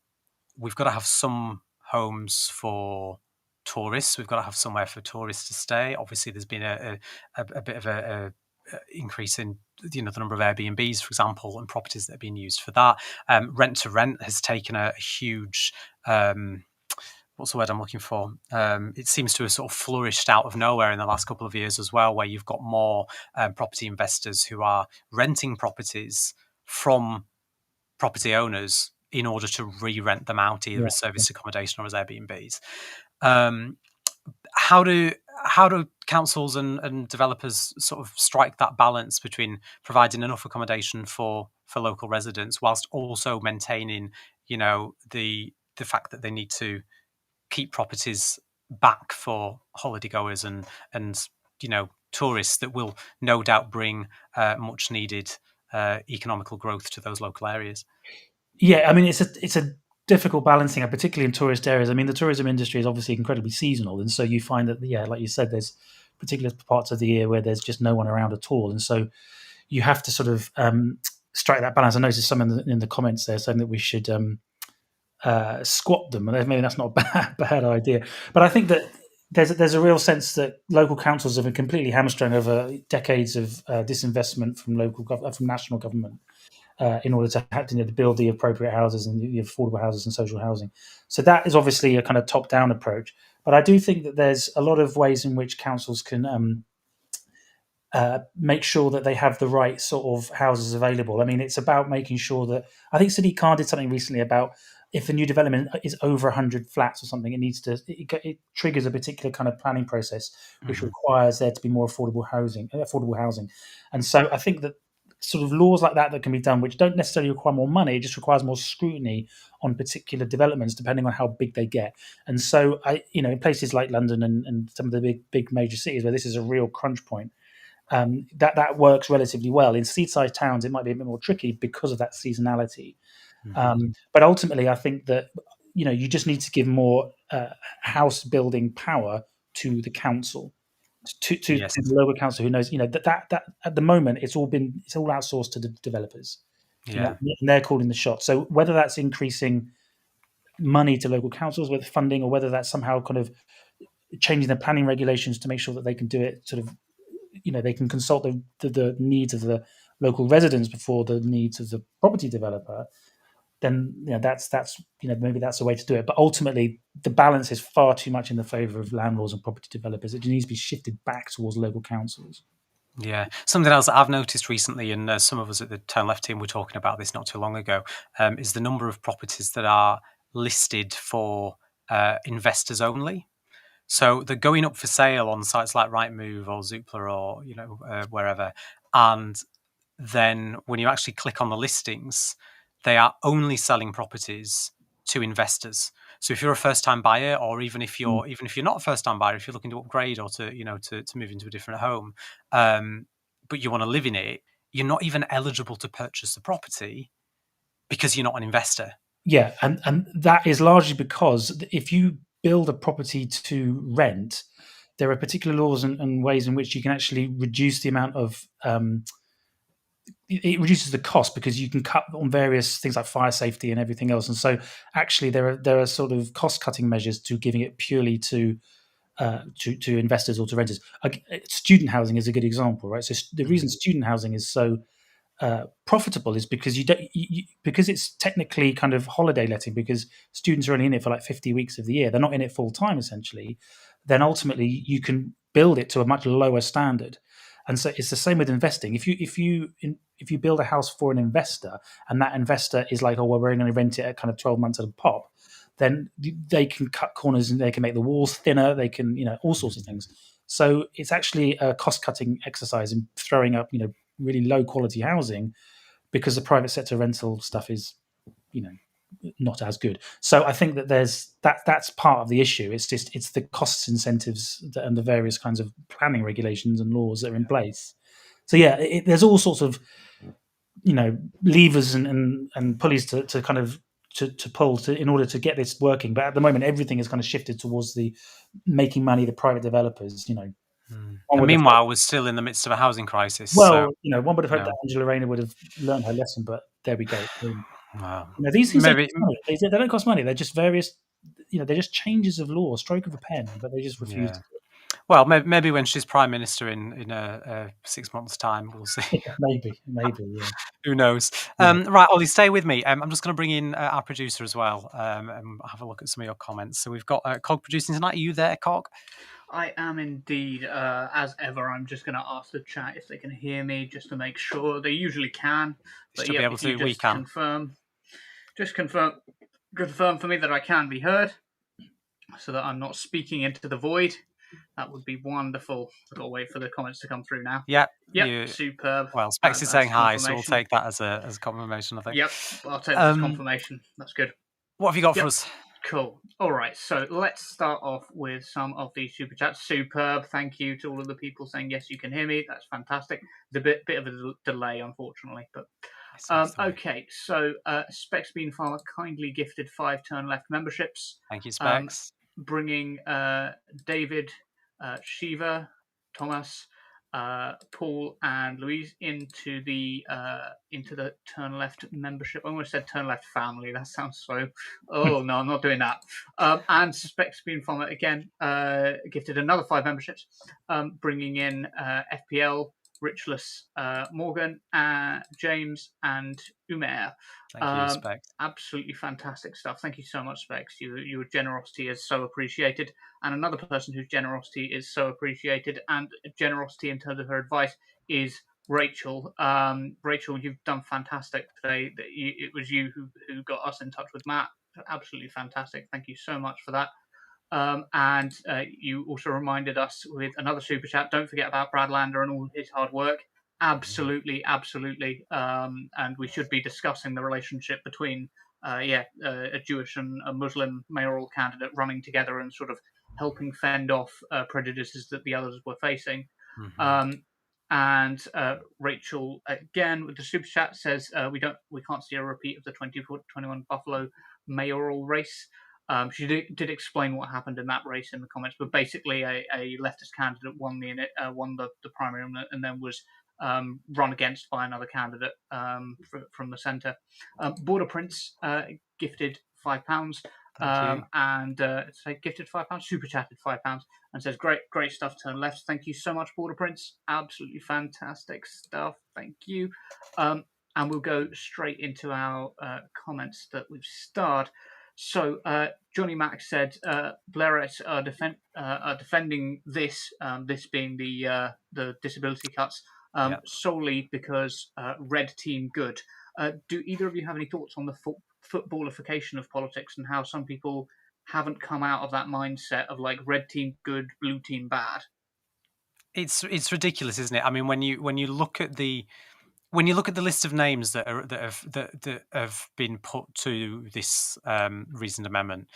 we've got to have some homes for tourists. We've got to have somewhere for tourists to stay. Obviously, there's been a bit of a increase in the number of Airbnbs, for example, and properties that are being used for that. Rent to rent has taken a huge what's the word I'm looking for? It seems to have sort of flourished out of nowhere in the last couple of years as well, where you've got more property investors who are renting properties from property owners in order to re-rent them out, either as serviced accommodation or as Airbnbs. How do councils and developers sort of strike that balance between providing enough accommodation for local residents, whilst also maintaining, the fact that they need to keep properties back for holiday goers and tourists that will no doubt bring much needed economical growth to those local areas? Yeah, I mean, it's a difficult balancing act, particularly in tourist areas. I mean, the tourism industry is obviously incredibly seasonal, and so you find that, like you said, there's particular parts of the year where there's just no one around at all, and so you have to sort of strike that balance. I noticed some in the comments there saying that we should squat them, and maybe that's not a bad idea. But I think that there's a real sense that local councils have been completely hamstrung over decades of disinvestment from from national government in order to build the appropriate houses and the affordable houses and social housing. So that is obviously a kind of top-down approach. But I do think that there's a lot of ways in which councils can make sure that they have the right sort of houses available. I mean, it's about making sure that, I think City Car did something recently about, if a new development is over 100 flats or something, it triggers a particular kind of planning process, which requires there to be more affordable housing. And so I think that sort of laws like that can be done, which don't necessarily require more money, it just requires more scrutiny on particular developments, depending on how big they get. And so in places like London and some of the big major cities where this is a real crunch point, that works relatively well. In seaside towns, it might be a bit more tricky because of that seasonality. But ultimately, I think that you just need to give more house building power to the council, to the local council, who knows that at the moment it's all outsourced to the developers. And they're calling the shots. So whether that's increasing money to local councils with funding, or whether that's somehow kind of changing the planning regulations to make sure that they can do it sort of, they can consult the needs of the local residents before the needs of the property developer. then that's maybe that's the way to do it. But ultimately, the balance is far too much in the favour of landlords and property developers. It needs to be shifted back towards local councils. Yeah, something else that I've noticed recently, and some of us at the Turn Left team were talking about this not too long ago, is the number of properties that are listed for investors only. So they're going up for sale on sites like Rightmove or Zoopla or wherever, and then when you actually click on the listings, they are only selling properties to investors. So if you're a first-time buyer, or even if you're not a first-time buyer, if you're looking to upgrade or to move into a different home, but you want to live in it, you're not even eligible to purchase the property because you're not an investor. Yeah, and that is largely because if you build a property to rent, there are particular laws and ways in which you can actually reduce the amount of it reduces the cost because you can cut on various things like fire safety and everything else. And so actually there are sort of cost cutting measures to giving it purely to investors or to renters. Student housing is a good example, right? So the reason student housing is so profitable is because because it's technically kind of holiday letting, because students are only in it for like 50 weeks of the year. They're not in it full time, essentially. Then ultimately you can build it to a much lower standard. And so it's the same with investing. If you build a house for an investor, and that investor is like, oh well, we're going to rent it at kind of 12 months at a pop, then they can cut corners and they can make the walls thinner. They can all sorts of things. So it's actually a cost cutting exercise in throwing up really low quality housing, because the private sector rental stuff is not as good. So I think that that's part of the issue. It's the costs incentives and the various kinds of planning regulations and laws that are in place. So yeah, there's all sorts of levers and pulleys to kind of to pull in order to get this working. But at the moment, everything is kind of shifted towards the making money, the private developers. And meanwhile, we're still in the midst of a housing crisis. Well, one would have hoped that Angela Rayner would have learned her lesson, but there we go. Wow. These things don't cost money. They don't cost money. They're just various, they're just changes of law, stroke of a pen, but they just refuse to do it. Well, maybe when she's prime minister in 6 months' time, we'll see. Maybe, yeah. Who knows? Right, Ollie, stay with me. I'm just going to bring in our producer as well and have a look at some of your comments. So we've got Cog producing tonight. Are you there, Cog? I am indeed. As ever, I'm just going to ask the chat if they can hear me, just to make sure. They usually can, but be able to. We can confirm for me that I can be heard, so that I'm not speaking into the void. That would be wonderful. I'll wait for the comments to come through now. Yep. Superb. Well, Specs is saying hi, so we'll take that as a confirmation, I think. Yep, I'll take that as confirmation. That's good. What have you got for us? Cool. All right, so let's start off with some of the super chats. Superb. Thank you to all of the people saying yes, you can hear me. That's fantastic. There's a bit of a delay, unfortunately, but okay. So Specs Bean Farmer kindly gifted 5 Turn Left memberships. Thank you, Specs. Bringing David, Shiva, Thomas, Paul, and Louise into the Turn Left membership. I almost said Turn Left family. That sounds so. Oh no, I'm not doing that. And Specs Bean Farmer again gifted another 5 memberships, bringing in FPL, Richless, Morgan, James, and Umair. Thank you, Specs. Absolutely fantastic stuff. Thank you so much, Specs. Your generosity is so appreciated. And another person whose generosity is so appreciated, and generosity in terms of her advice, is Rachel. Rachel, you've done fantastic today. It was you who got us in touch with Matt. Absolutely fantastic. Thank you so much for that. And you also reminded us with another super chat. Don't forget about Brad Lander and all his hard work. Absolutely. And we should be discussing the relationship between a Jewish and a Muslim mayoral candidate running together and sort of helping fend off prejudices that the others were facing. And Rachel again with the super chat says we can't see a repeat of the 2021 Buffalo mayoral race. She did explain what happened in that race in the comments, but basically a leftist candidate won the primary and then was run against by another candidate from the centre. Border Prince gifted £5. And gifted £5, super chatted £5, and says great stuff. Turn Left. Thank you so much, Border Prince. Absolutely fantastic stuff. Thank you. and we'll go straight into our comments that we've starred. So Johnny Mack said Blairites are defending this, this being the disability cuts, solely because red team good. Do either of you have any thoughts on the footballification of politics and how some people haven't come out of that mindset of like red team good, blue team bad? It's ridiculous, isn't it? I mean, when you look at the list of names that have been put to this reasoned amendment,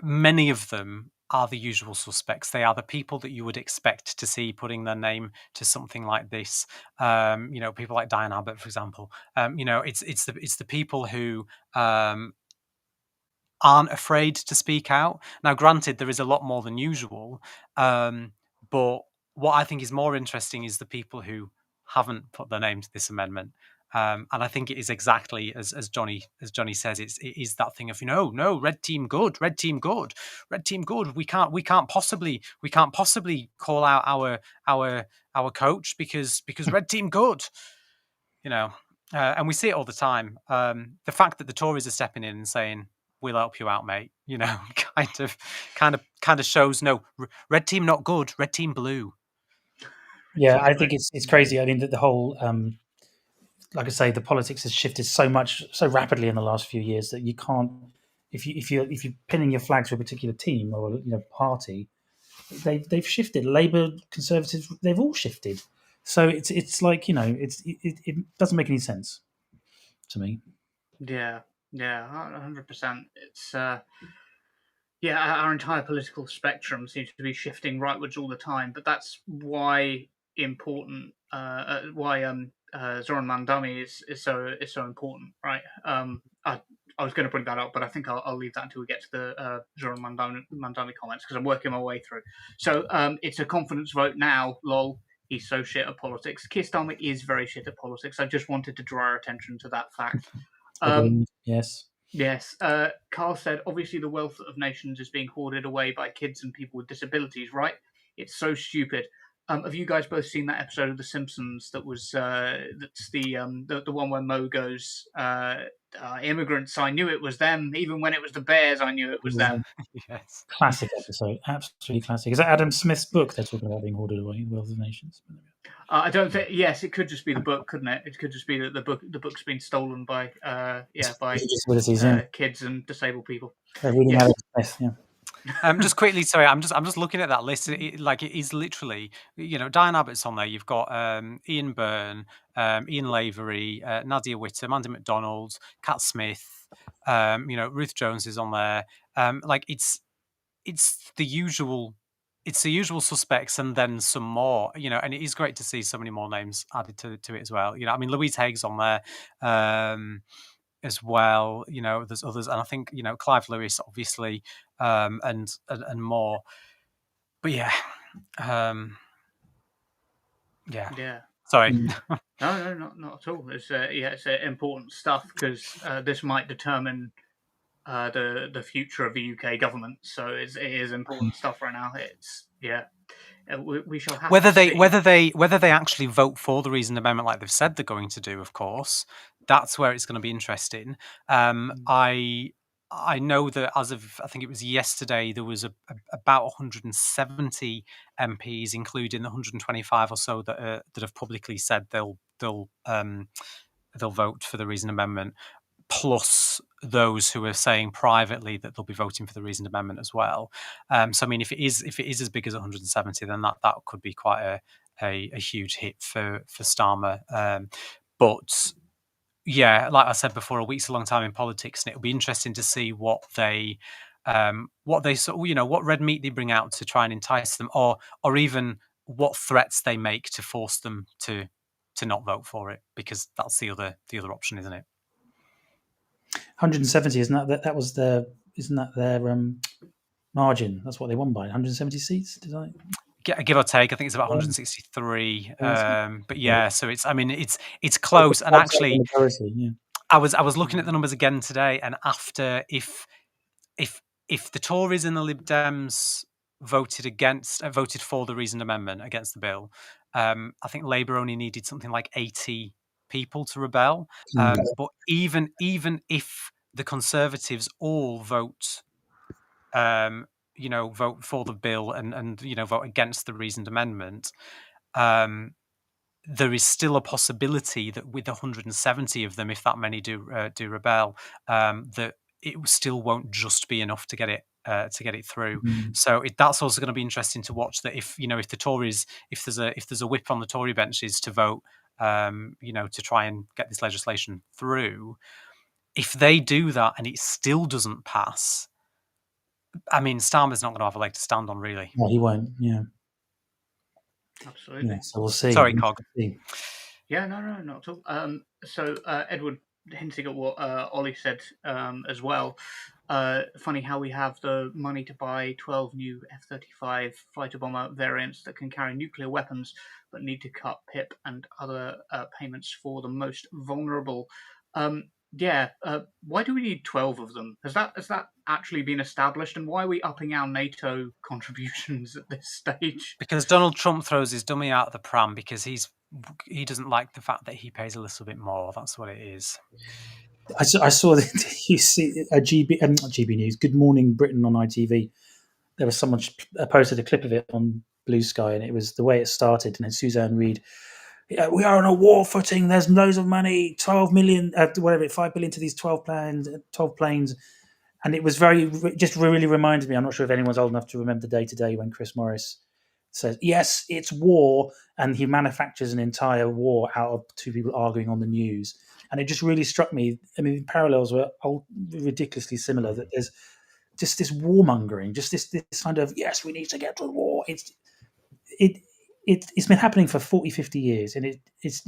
many of them are the usual suspects. They are the people that you would expect to see putting their name to something like this. People like Diane Abbott, for example. It's the people who aren't afraid to speak out. Now, granted, there is a lot more than usual, but what I think is more interesting is the people who haven't put their name to this amendment. And I think it is exactly as Johnny says. It is that thing of no, red team good, red team good, red team good. We can't possibly call out our coach because red team good. And we see it all the time. The fact that the Tories are stepping in and saying, "We'll help you out, mate," kind of shows no, red team not good, red team blue. Yeah, I think it's crazy. I mean, the whole, like I say, the politics has shifted so rapidly in the last few years that you can't, if you're pinning your flag to a particular team or party, they've shifted. Labour, Conservatives, they've all shifted. So it's like it doesn't make any sense to me. Yeah, 100%. It's our entire political spectrum seems to be shifting rightwards all the time. But that's why important. Why Zohran Mamdani is so important, right? I was going to bring that up, but I think I'll leave that until we get to the Zohran Mamdani comments because I'm working my way through. So it's a confidence vote now. Lol. He's so shit at politics. Keir Starmer is very shit at politics. I just wanted to draw our attention to that fact. Yes. Yes. Carl said, obviously the wealth of nations is being hoarded away by kids and people with disabilities, right? It's so stupid. Have you guys both seen that episode of The Simpsons that was that's the one where Mo goes, immigrants, I knew it was them. Even when it was the bears, I knew it was them. Yes. Classic episode. Absolutely classic. Is that Adam Smith's book they're talking about being hoarded away, The Wealth of Nations? I don't think. Yes, it could just be the book, couldn't it? It could just be that the book's been stolen by kids and disabled people. Reading Smith, yeah. Just quickly, sorry, I'm just looking at that list. It is literally, Diane Abbott's on there. You've got Ian Byrne, Ian Lavery, Nadia Witter, Mandy McDonald, Cat Smith. Ruth Jones is on there. It's the usual. It's the usual suspects and then some more, and it is great to see so many more names added to it as well. Louise Haig's on there as well. There's others, and I think Clive Lewis, obviously, and more. But yeah, Sorry. No, not at all. It's important stuff because this might determine the future of the UK government. So it is important stuff right now. It's we shall have whether to see. whether they actually vote for the reasoned amendment like they've said they're going to do. Of course, that's where it's going to be interesting. I know that as of, I think it was yesterday, there was about 170 MPs, including the 125 or so that have publicly said they'll vote for the reasoned amendment, plus those who are saying privately that they'll be voting for the reasoned amendment as well. So I mean, if it is as big as 170, then that could be quite a huge hit for Starmer. But yeah, like I said before, a week's a long time in politics, and it'll be interesting to see what they what red meat they bring out to try and entice them, or even what threats they make to force them to not vote for it, because that's the other option, isn't it? 170, isn't that their margin? That's what they won by 170 seats. Did I? Give or take, I think it's about 163. But yeah, so it's close. And actually, I was looking at the numbers again today, and after if the Tories and the Lib Dems voted for the reasoned amendment against the bill, I think Labour only needed something like 80 people to rebel. But even if the Conservatives all vote, vote for the bill and vote against the reasoned amendment, there is still a possibility that with 170 of them, if that many do rebel, that it still won't just be enough to get it through. So that's also going to be interesting to watch. That if the Tories, if there's a whip on the Tory benches to vote, to try and get this legislation through, if they do that and it still doesn't pass, I mean, Starmer's not going to have a leg to stand on, really. No, he won't. Yeah. Absolutely. Yeah, so we'll see. Sorry, Cog. Yeah, no, not at all. So Edward, hinting at what Ollie said as well. Funny how we have the money to buy 12 new F-35 fighter bomber variants that can carry nuclear weapons, but need to cut PIP and other payments for the most vulnerable. Why do we need 12 of them? Has that actually been established? And why are we upping our NATO contributions at this stage? Because Donald Trump throws his dummy out of the pram because he doesn't like the fact that he pays a little bit more. That's what it is. I saw that you see a GB News, Good Morning Britain on ITV. There was someone posted a clip of it on Blue Sky, and it was the way it started. And then Suzanne Reid, we are on a war footing. There's loads of money, 12 million, 5 billion to these 12 planes. And it was just really reminded me. I'm not sure if anyone's old enough to remember the day to day when Chris Morris says, yes, it's war. And he manufactures an entire war out of two people arguing on the news. And it just really struck me. I mean, parallels were ridiculously similar, that there's just this warmongering, just this kind of, yes, we need to get to the war. It's been happening for 40, 50 years, and it's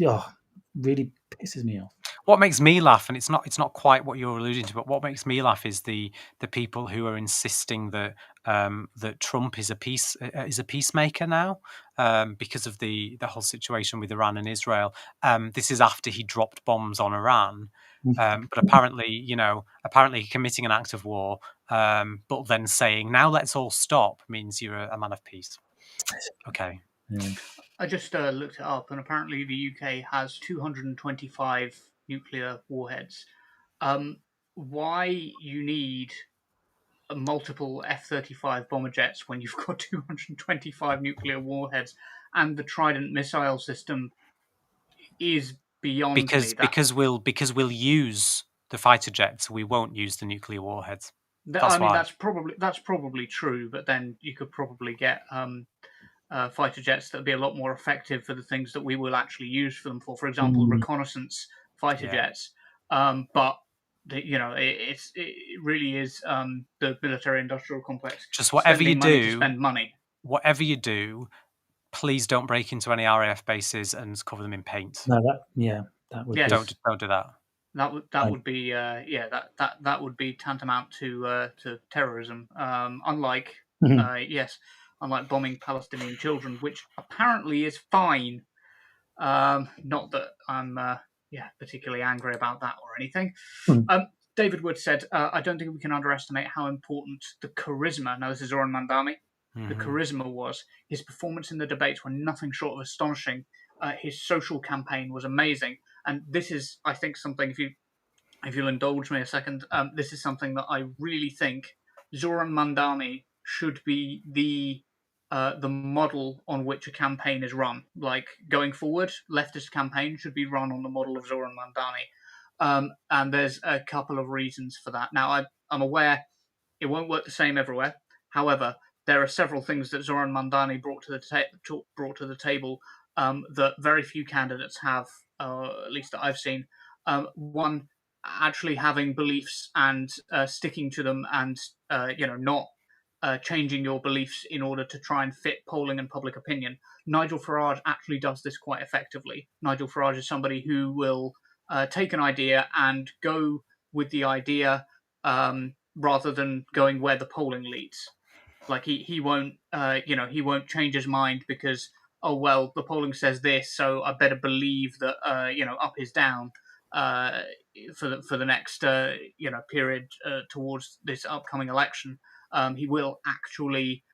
really pisses me off. What makes me laugh, and it's not quite what you're alluding to, but what makes me laugh is the people who are insisting that that Trump is a peacemaker now, because of the whole situation with Iran and Israel. This is after he dropped bombs on Iran, but apparently committing an act of war, but then saying now let's all stop means you're a man of peace. Okay. Yeah. I just looked it up, and apparently the UK has 225 nuclear warheads. Why you need multiple F-35 bomber jets when you've got 225 nuclear warheads, and the Trident missile system is beyond me. Because we'll use the fighter jets, we won't use the nuclear warheads. That's probably true, but then you could probably get fighter jets that would be a lot more effective for the things that we will actually use for them for. For example, reconnaissance fighter jets. But it really is the military-industrial complex. Just whatever you do, to spend money. Whatever you do, please don't break into any RAF bases and cover them in paint. No, that would. Yes. Don't do that. That would be that would be tantamount to terrorism. Unlike bombing Palestinian children, which apparently is fine. Not that I'm particularly angry about that or anything. David Wood said, I don't think we can underestimate how important the charisma, now this is Zohran Mamdani, the charisma was. His performance in the debates were nothing short of astonishing. His social campaign was amazing. And this is, I think, something, if you'll indulge me a second, this is something that I really think Zohran Mamdani should be the model on which a campaign is run. Like, going forward, leftist campaign should be run on the model of Zohran Mamdani. And there's a couple of reasons for that. Now, I'm aware it won't work the same everywhere. However, there are several things that Zohran Mamdani brought to the table that very few candidates have, at least that I've seen. One, actually having beliefs and sticking to them, and not changing your beliefs in order to try and fit polling and public opinion. Nigel Farage actually does this quite effectively. Nigel Farage is somebody who will take an idea and go with the idea rather than going where the polling leads. Like he won't he won't change his mind because, oh well, the polling says this, so I better believe that up is down for the next period towards this upcoming election. He will actually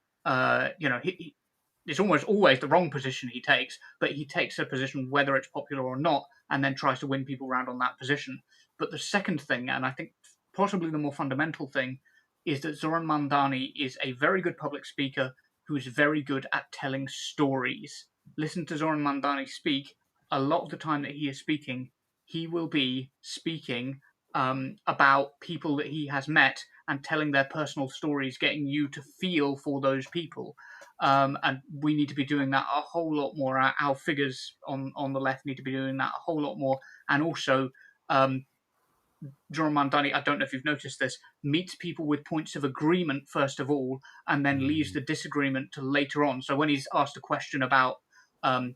it's almost always the wrong position he takes, but he takes a position whether it's popular or not, and then tries to win people around on that position. But the second thing, and I think possibly the more fundamental thing, is that Zohran Mamdani is a very good public speaker who is very good at telling stories. Listen to Zohran Mamdani speak. A lot of the time that he is speaking, he will be speaking about people that he has met and telling their personal stories, getting you to feel for those people. And we need to be doing that a whole lot more. Our figures on the left need to be doing that a whole lot more. And also, Zohran Mamdani, I don't know if you've noticed this, meets people with points of agreement first of all, and then leaves the disagreement to later on. So when he's asked a question about, I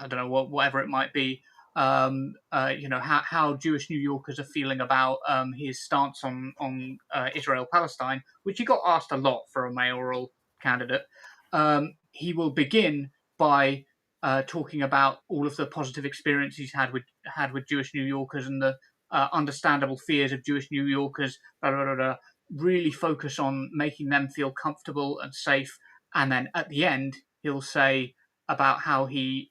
don't know, whatever it might be, how Jewish New Yorkers are feeling about his stance on Israel-Palestine, which he got asked a lot for a mayoral candidate, he will begin by talking about all of the positive experiences he's had with Jewish New Yorkers and the understandable fears of Jewish New Yorkers, really focus on making them feel comfortable and safe. And then at the end, he'll say about how he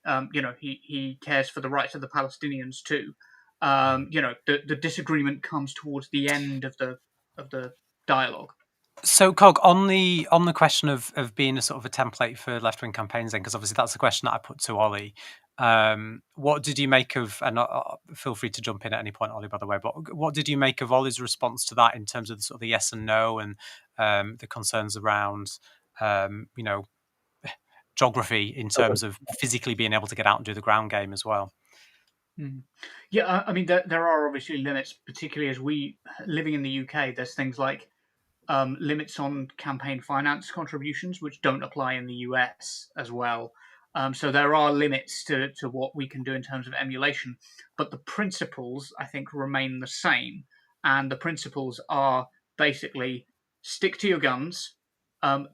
cares for the rights of the Palestinians too. The disagreement comes towards the end of the dialogue. So, Cog, on the question of being a sort of a template for left wing campaigns, then, because obviously that's the question that I put to Oli. What did you make of? And feel free to jump in at any point, Oli, by the way. But what did you make of Oli's response to that in terms of the sort of the yes and no and the concerns around, geography in terms of physically being able to get out and do the ground game as well? Yeah, I mean, there are obviously limits, particularly as we living in the UK. There's things like limits on campaign finance contributions, which don't apply in the US as well. So there are limits to what we can do in terms of emulation, but the principles, I think, remain the same. And the principles are basically stick to your guns,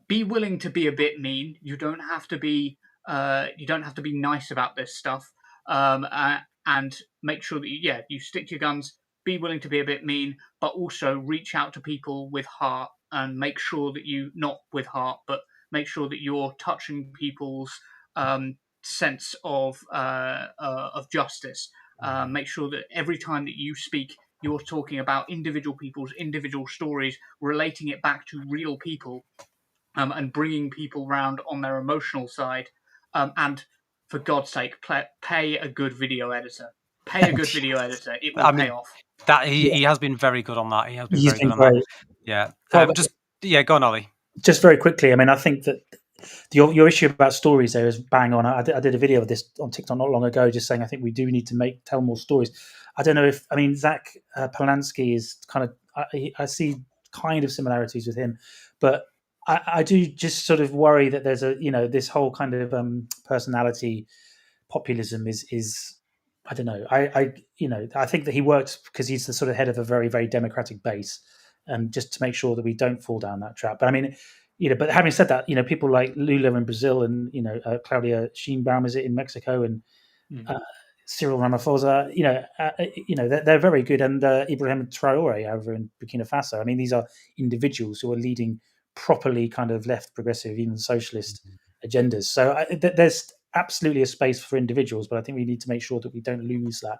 be willing to be a bit mean. You don't have to be nice about this stuff, and make sure that you stick to your guns. Be willing to be a bit mean, but also reach out to people with heart and make sure that not with heart, but make sure that you're touching people's sense of justice. Make sure that every time that you speak, you're talking about individual people's individual stories, relating it back to real people, and bringing people round on their emotional side. And for God's sake, pay a good video editor. Pay a good video editor. It will pay off. That he has been very good on that. He has been He's very good on great. that. Yeah. Go on, Oli. Just very quickly. I mean, I think that your issue about stories there is bang on. I did a video of this on TikTok not long ago, just saying I think we do need to tell more stories. I don't know if Zach Polanski is kind of. I see kind of similarities with him, but I do just sort of worry that there's this whole kind of personality populism is I don't know. I think that he works because he's the sort of head of a very, very democratic base, and just to make sure that we don't fall down that trap. But I mean, but having said that, people like Lula in Brazil and Claudia Sheinbaum is it in Mexico and Cyril Ramaphosa, they're very good, and Ibrahim Traore over in Burkina Faso. I mean, these are individuals who are leading properly kind of left, progressive, even socialist agendas. So there's absolutely a space for individuals, but I think we need to make sure that we don't lose that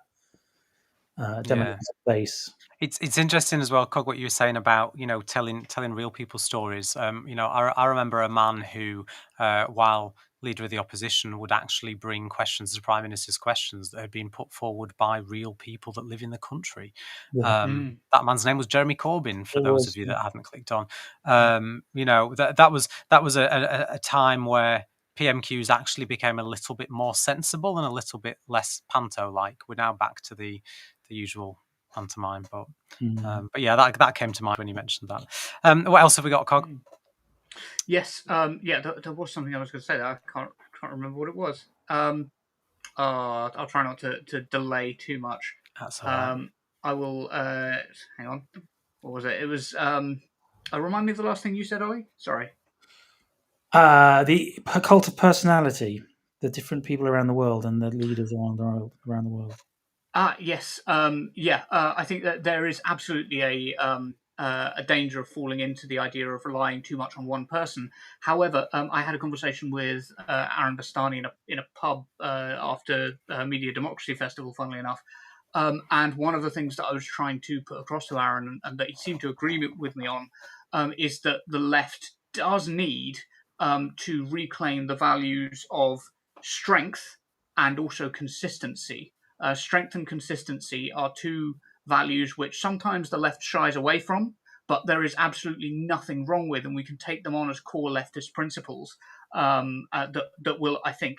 democratic base. It's interesting as well, Cog, what you were saying about telling real people's stories. I remember a man who, while leader of the opposition, would actually bring questions to Prime Minister's questions that had been put forward by real people that live in the country. That man's name was Jeremy Corbyn. For those of you that hadn't clicked on, that was a time where PMQs actually became a little bit more sensible and a little bit less panto-like. We're now back to the usual pantomime, but yeah, that came to mind when you mentioned that. What else have we got, Cog? Yes, there was something I was going to say that I can't remember what it was. I'll try not to delay too much. That's all right. I will. Hang on. What was it? It was. Remind me of the last thing you said, Oli. Sorry. The cult of personality, the different people around the world and the leaders around the world. Yes. I think that there is absolutely a danger of falling into the idea of relying too much on one person. However, I had a conversation with Aaron Bastani in a pub after Media Democracy Festival, funnily enough. And one of the things that I was trying to put across to Aaron, and that he seemed to agree with me on, is that the left does need to reclaim the values of strength and also consistency. Strength and consistency are two values which sometimes the left shies away from, but there is absolutely nothing wrong with, and we can take them on as core leftist principles that will, I think,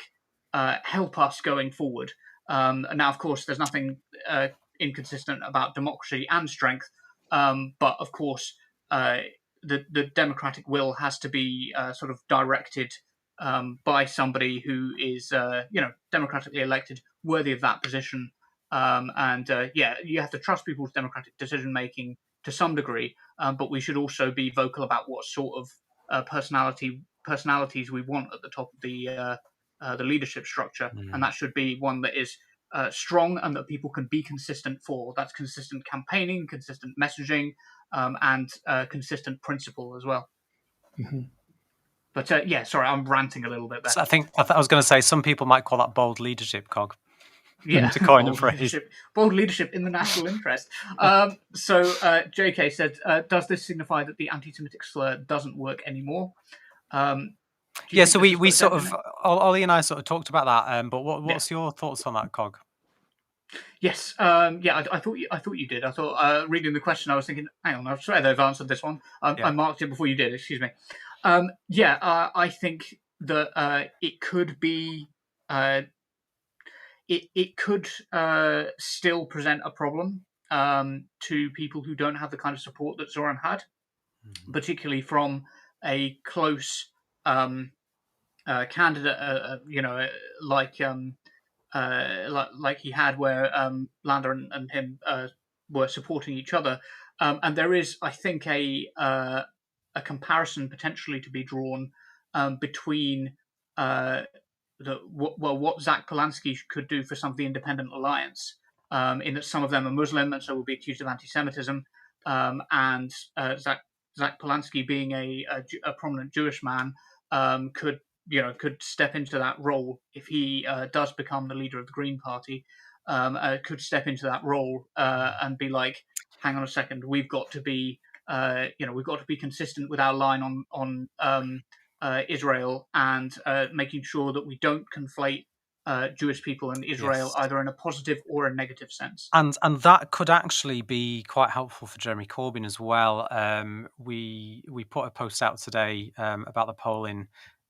help us going forward. Now, of course, there's nothing inconsistent about democracy and strength, but of course, the democratic will has to be sort of directed by somebody who is, democratically elected, worthy of that position. You have to trust people's democratic decision making to some degree, but we should also be vocal about what sort of personalities we want at the top of the leadership structure, and that should be one that is strong and that people can be consistent for. That's consistent campaigning, consistent messaging, and consistent principle as well. Mm-hmm. But sorry, I'm ranting a little bit there. So I was going to say some people might call that bold leadership, Cog. Yeah, to coin a phrase. Bold leadership in the national interest. So JK said, does this signify that the anti-Semitic slur doesn't work anymore? Yeah, so we sort of, Ollie and I sort of talked about that, but what's your thoughts on that, Cog? Yes, I thought you did. I thought reading the question, I was thinking, hang on, I swear they've answered this one. I marked it before you did. Excuse me. I think that it could be. It could still present a problem to people who don't have the kind of support that Zohran had, particularly from a close candidate, like he had, where Lander and him were supporting each other. And there is, I think, a comparison potentially to be drawn between what Zach Polanski could do for some of the Independent Alliance, in that some of them are Muslim and so will be accused of anti-Semitism, and Zach Polanski, being a prominent Jewish man, could step into that role if he does become the leader of the Green Party. Could step into that role and be like, hang on a second, we've got to be consistent with our line on Israel, and making sure that we don't conflate Jewish people and Israel either in a positive or a negative sense. And that could actually be quite helpful for Jeremy Corbyn as well. We put a post out today about the polling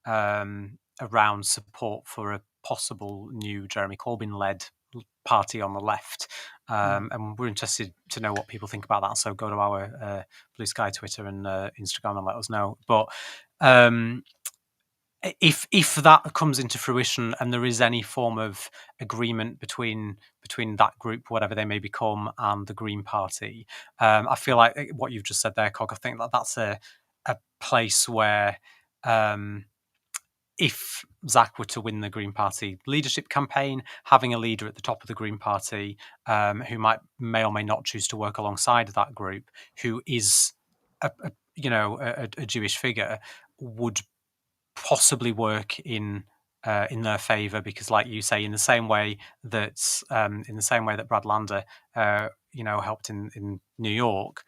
around support for a possible new Jeremy Corbyn-led party on the left. And we're interested to know what people think about that. So go to our Blue Sky Twitter and Instagram and let us know. But if that comes into fruition and there is any form of agreement between that group, whatever they may become, and the Green Party, I feel like what you've just said there, Cog, I think that's a place where if Zach were to win the Green Party leadership campaign, having a leader at the top of the Green Party who may or may not choose to work alongside that group, who is a Jewish figure, would possibly work in their favour, because, like you say, in the same way that Brad Lander helped in New York,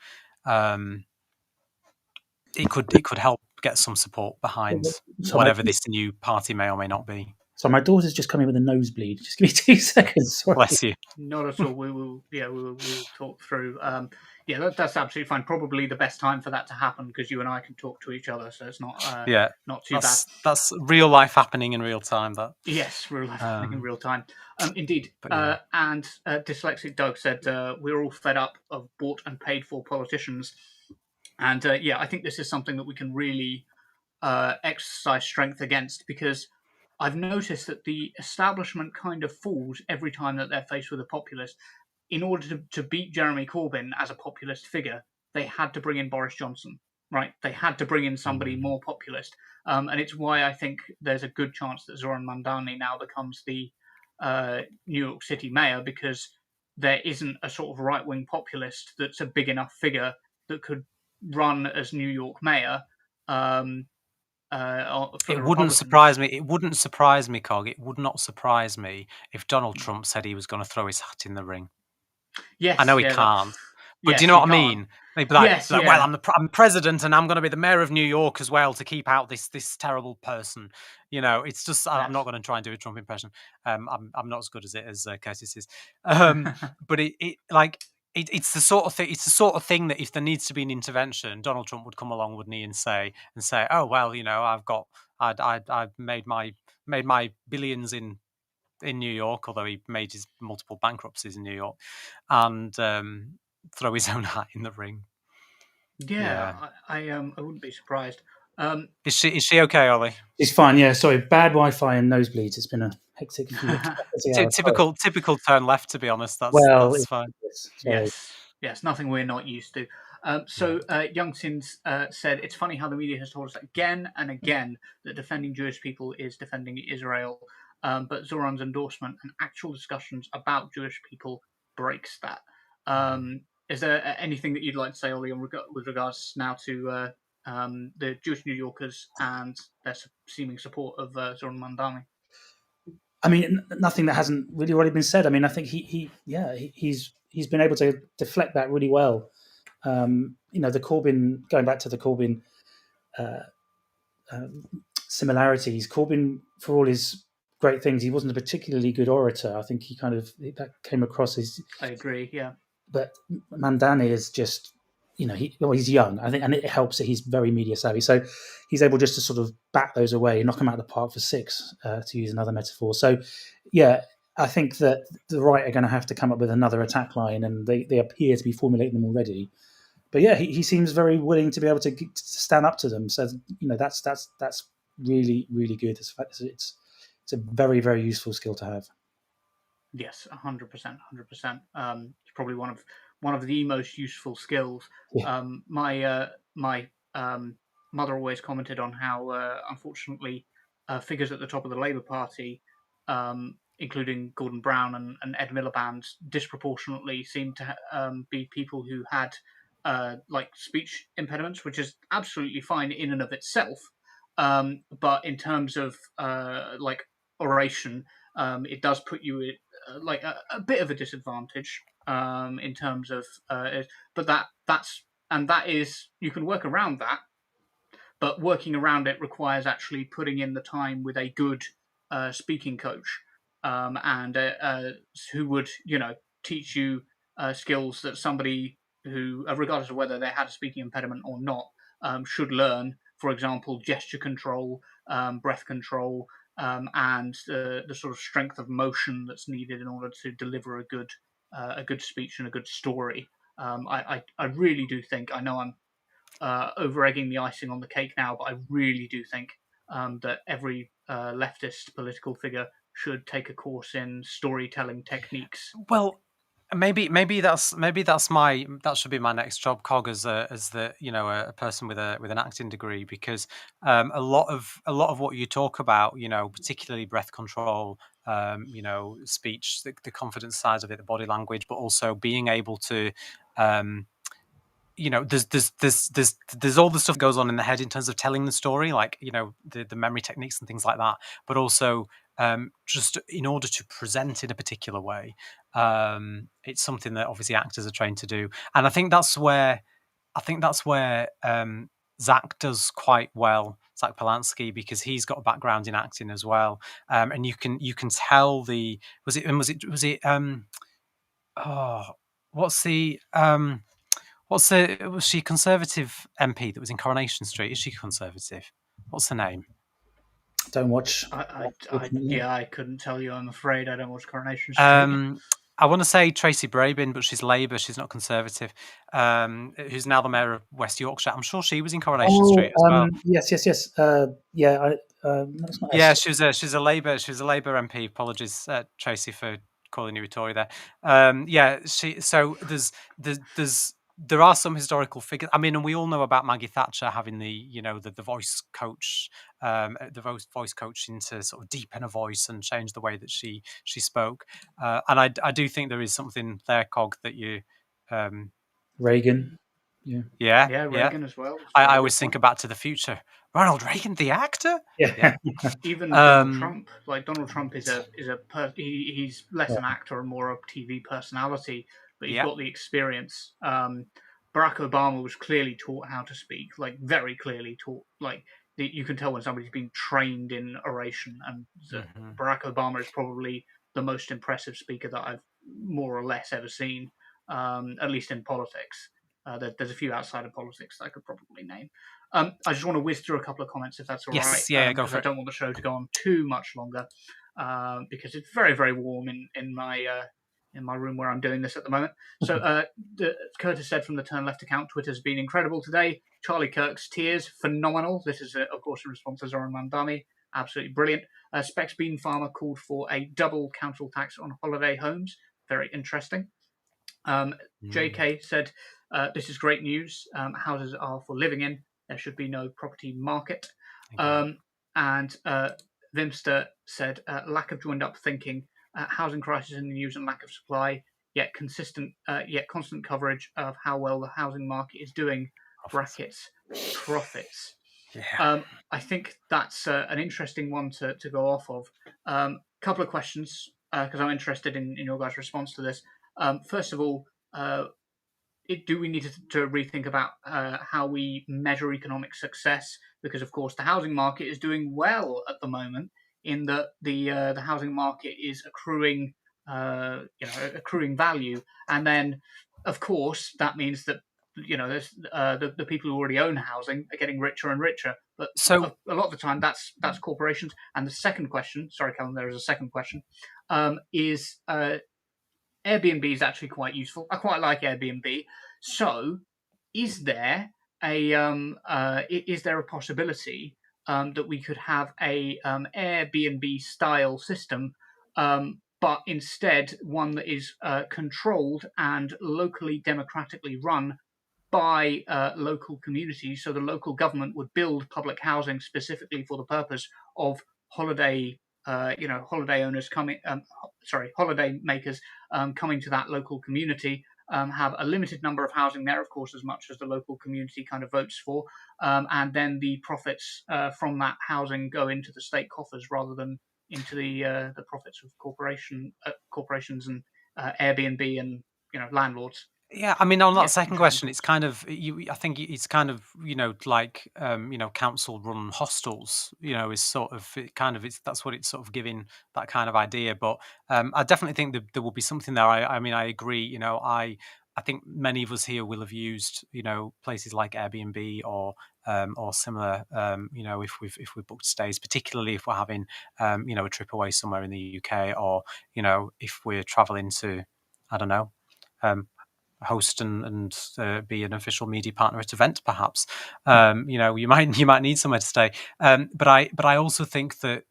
it could help get some support behind whatever this new party may or may not be. So my daughter's just come in with a nosebleed. Just give me 2 seconds. Sorry. Bless you. Not at all. We will talk through. That's absolutely fine. Probably the best time for that to happen, because you and I can talk to each other, so it's not too bad. That's real life happening in real time. Yes, real life happening in real time. Indeed. And Dyslexic Doug said, we're all fed up of bought and paid for politicians. And I think this is something that we can really exercise strength against, because I've noticed that the establishment kind of falls every time that they're faced with a populist. In order to beat Jeremy Corbyn as a populist figure, they had to bring in Boris Johnson, right? They had to bring in somebody more populist. And it's why I think there's a good chance that Zohran Mamdani now becomes the New York City mayor, because there isn't a sort of right-wing populist that's a big enough figure that could run as New York mayor. For It the wouldn't Republicans. surprise me. It wouldn't surprise me, Cog. It would not surprise me if Donald Trump said he was going to throw his hat in the ring. Yes, I know he yeah, can't, but yes, do you know he what I can't. mean? They'd be like, Yes, well, yeah. I'm president, and I'm going to be the mayor of New York as well to keep out this terrible person. You know, it's just I'm not going to try and do a Trump impression. I'm not as good as it as Curtis is. But it's the sort of thing. It's the sort of thing that if there needs to be an intervention, Donald Trump would come along, wouldn't he, and say, oh well, you know, I've made my billions in New York, although he made his multiple bankruptcies in New York, and throw his own hat in the ring. Yeah. I wouldn't be surprised. Is she okay, Ollie? She's fine. Yeah, sorry, bad Wi-Fi and nosebleeds. It's been a hectic few hours. Typical turn left, to be honest. That's fine. Yes, nothing we're not used to. Youngtins said, it's funny how the media has told us again and again that defending Jewish people is defending Israel, but Zohran's endorsement and actual discussions about Jewish people breaks that. Is there anything that you'd like to say, Ollie, with regards now to the Jewish New Yorkers and their seeming support of Zohran Mamdani? I mean, nothing that hasn't really already been said. I mean, I think he's been able to deflect that really well. The Corbyn, going back to the Corbyn similarities, Corbyn, for all his great things, he wasn't a particularly good orator. I think that came across as. I agree. Yeah. But Mamdani is just, he's young. I think, and it helps that he's very media savvy. So he's able just to sort of bat those away, knock them out of the park for six, to use another metaphor. So, yeah, I think that the right are going to have to come up with another attack line, and they appear to be formulating them already. But yeah, he seems very willing to be able to stand up to them. So that's really, really good. It's a very, very useful skill to have. Yes, 100%, 100%. It's probably one of the most useful skills. Yeah. My mother always commented on how, unfortunately, figures at the top of the Labour Party, including Gordon Brown and Ed Miliband, disproportionately seem to be people who had speech impediments, which is absolutely fine in and of itself. But in terms of oration, it does put you at a bit of a disadvantage in terms of. But that is you can work around that, but working around it requires actually putting in the time with a good speaking coach and who would teach you skills that somebody who, regardless of whether they had a speaking impediment or not, should learn. For example, gesture control, breath control, and the sort of strength of motion that's needed in order to deliver a good speech and a good story. I really do think, I know I'm over-egging the icing on the cake now, but I really do think that every leftist political figure should take a course in storytelling techniques. Well, maybe that should be my next job, Cog, as a person with an acting degree, because a lot of what you talk about, particularly breath control, speech, the confidence side of it, the body language, but also being able to there's all the stuff that goes on in the head in terms of telling the story, like the memory techniques and things like that, but also just in order to present in a particular way, it's something that obviously actors are trained to do, and I think that's where Zach does quite well, Zach Polanski, because he's got a background in acting as well, and you can tell was she Conservative MP that was in Coronation Street? Is she Conservative? What's her name? Don't watch. I couldn't tell you. I'm afraid I don't watch Coronation Street. I want to say Tracy Brabin, but she's Labour. She's not Conservative. Who's now the mayor of West Yorkshire? I'm sure she was in Coronation Street as well. Yes. She's a Labour MP. Apologies, Tracy, for calling you a Tory there. There are some historical figures. I mean, and we all know about Maggie Thatcher having the voice coach, voice coaching to sort of deepen a voice and change the way that she spoke. And I do think there is something there, Cog, that you. Reagan. Yeah. Reagan as well. I always think of Back to the Future. Ronald Reagan, the actor. Yeah. Even Donald Trump. Like Donald Trump is he's less an actor and more a TV personality, but he's got the experience. Barack Obama was clearly taught how to speak, like very clearly taught. Like you can tell when somebody's been trained in oration, and Barack Obama is probably the most impressive speaker that I've more or less ever seen, at least in politics. There's a few outside of politics that I could probably name. I just want to whiz through a couple of comments, if that's all right. Yes, yeah, go for it. I don't want the show to go on too much longer, because it's very, very warm in my room where I'm doing this at the moment. So Curtis said from the Turn Left account, Twitter's been incredible today. Charlie Kirk's tears, phenomenal. This is, of course, in response to Zohran Mamdani. Absolutely brilliant. Specs Bean Farmer called for a double council tax on holiday homes. Very interesting. JK said, this is great news. Houses are for living in. There should be no property market. And Vimster said, lack of joined up thinking, housing crisis in the news and lack of supply, yet constant coverage of how well the housing market is doing, brackets, profits. Yeah. I think that's an interesting one to go off of. Couple of questions, because I'm interested in your guys' response to this. First of all, do we need to rethink about how we measure economic success? Because, of course, the housing market is doing well at the moment, in that the housing market is accruing value, and then, of course, that means that there's the people who already own housing are getting richer and richer. But so a lot of the time, that's corporations. And the second question, sorry, Callum, there is a second question, is Airbnb is actually quite useful. I quite like Airbnb. So, is there a possibility that we could have a Airbnb style system, but instead one that is controlled and locally democratically run by local communities? So the local government would build public housing specifically for the purpose of holiday owners holiday makers coming to that local community, have a limited number of housing there, of course, as much as the local community kind of votes for, and then the profits from that housing go into the state coffers rather than into the profits of corporations and Airbnb and landlords. Yeah, I mean, on that second question, it's kind of I think it's kind of like council-run hostels. Is sort of that's what it's sort of giving, that kind of idea. But I definitely think that there will be something there. I mean, I agree. I think many of us here will have used places like Airbnb or similar. If we've booked stays, particularly if we're having a trip away somewhere in the UK, or if we're traveling to, I don't know. Host and be an official media partner at event, perhaps. You might need somewhere to stay. But I also think that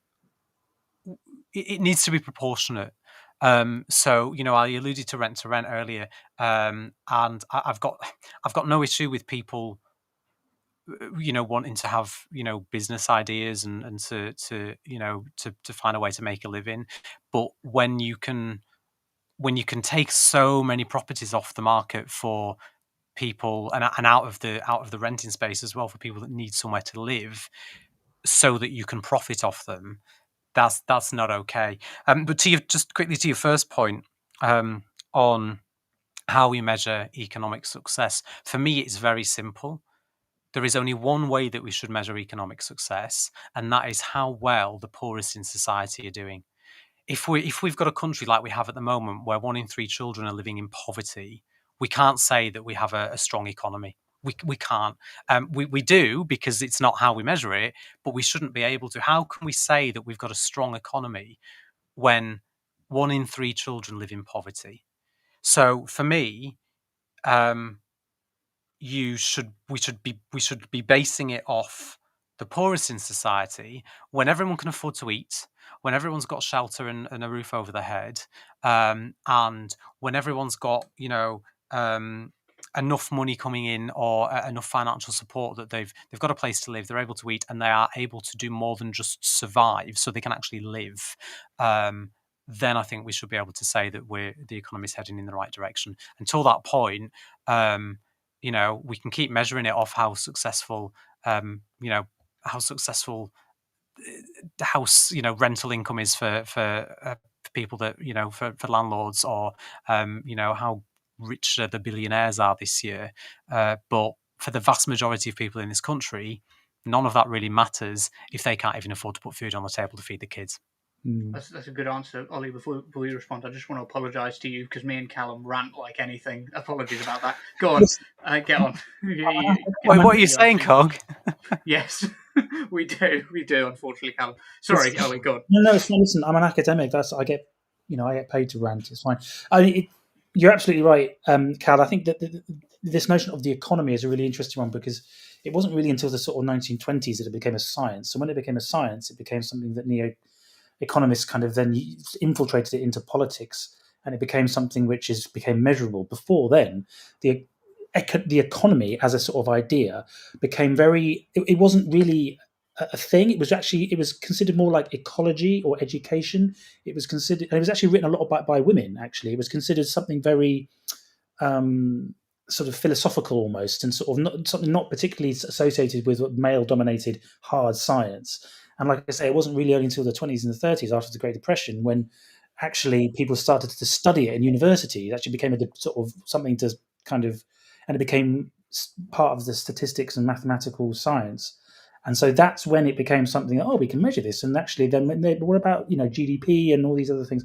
it needs to be proportionate. So I alluded to rent earlier, and I've got no issue with people wanting to have business ideas and to find a way to make a living. But when you can take so many properties off the market for people and out of the renting space as well for people that need somewhere to live, so that you can profit off them, that's not okay. But just quickly to your first point on how we measure economic success, for me it's very simple. There is only one way that we should measure economic success, and that is how well the poorest in society are doing. If we've got a country like we have at the moment, where 1 in 3 children are living in poverty, we can't say that we have a strong economy. We can't. We do, because it's not how we measure it, but we shouldn't be able to. How can we say that we've got a strong economy when 1 in 3 children live in poverty? So for me, we should be basing it off the poorest in society, when everyone can afford to eat, when everyone's got shelter and a roof over their head, and when everyone's got enough money coming in, or enough financial support that they've got a place to live, they're able to eat, and they are able to do more than just survive, so they can actually live. Then I think we should be able to say that the economy is heading in the right direction. Until that point, we can keep measuring it off how successful, how successful house, rental income is for people that, for landlords, or, how rich the billionaires are this year. But for the vast majority of people in this country, none of that really matters if they can't even afford to put food on the table to feed the kids. That's a good answer, Ollie. Before you respond, I just want to apologise to you because me and Callum rant like anything. Apologies about that. Go on, get on. Wait, what are you saying, Cog? Yes, we do. Unfortunately, Callum. Sorry, Ollie. Go on. No, it's not. Listen, I'm an academic. I get paid to rant. It's fine. You're absolutely right, Cal. I think that this notion of the economy is a really interesting one, because it wasn't really until the sort of 1920s that it became a science. So when it became a science, it became something that neo-economists kind of then infiltrated it into politics, and it became something which became measurable. Before then, the economy as a sort of idea became it wasn't really a thing. It was considered more like ecology or education. It was considered, and it was actually written a lot by women. Actually, it was considered something very sort of philosophical almost, and sort of something not particularly associated with male-dominated hard science. And like I say, it wasn't really only until the 20s and the 30s, after the Great Depression, when actually people started to study it in university. It actually became a sort of something to kind of, and it became part of the statistics and mathematical science. And so that's when it became something that, we can measure this. And actually, then what about GDP and all these other things?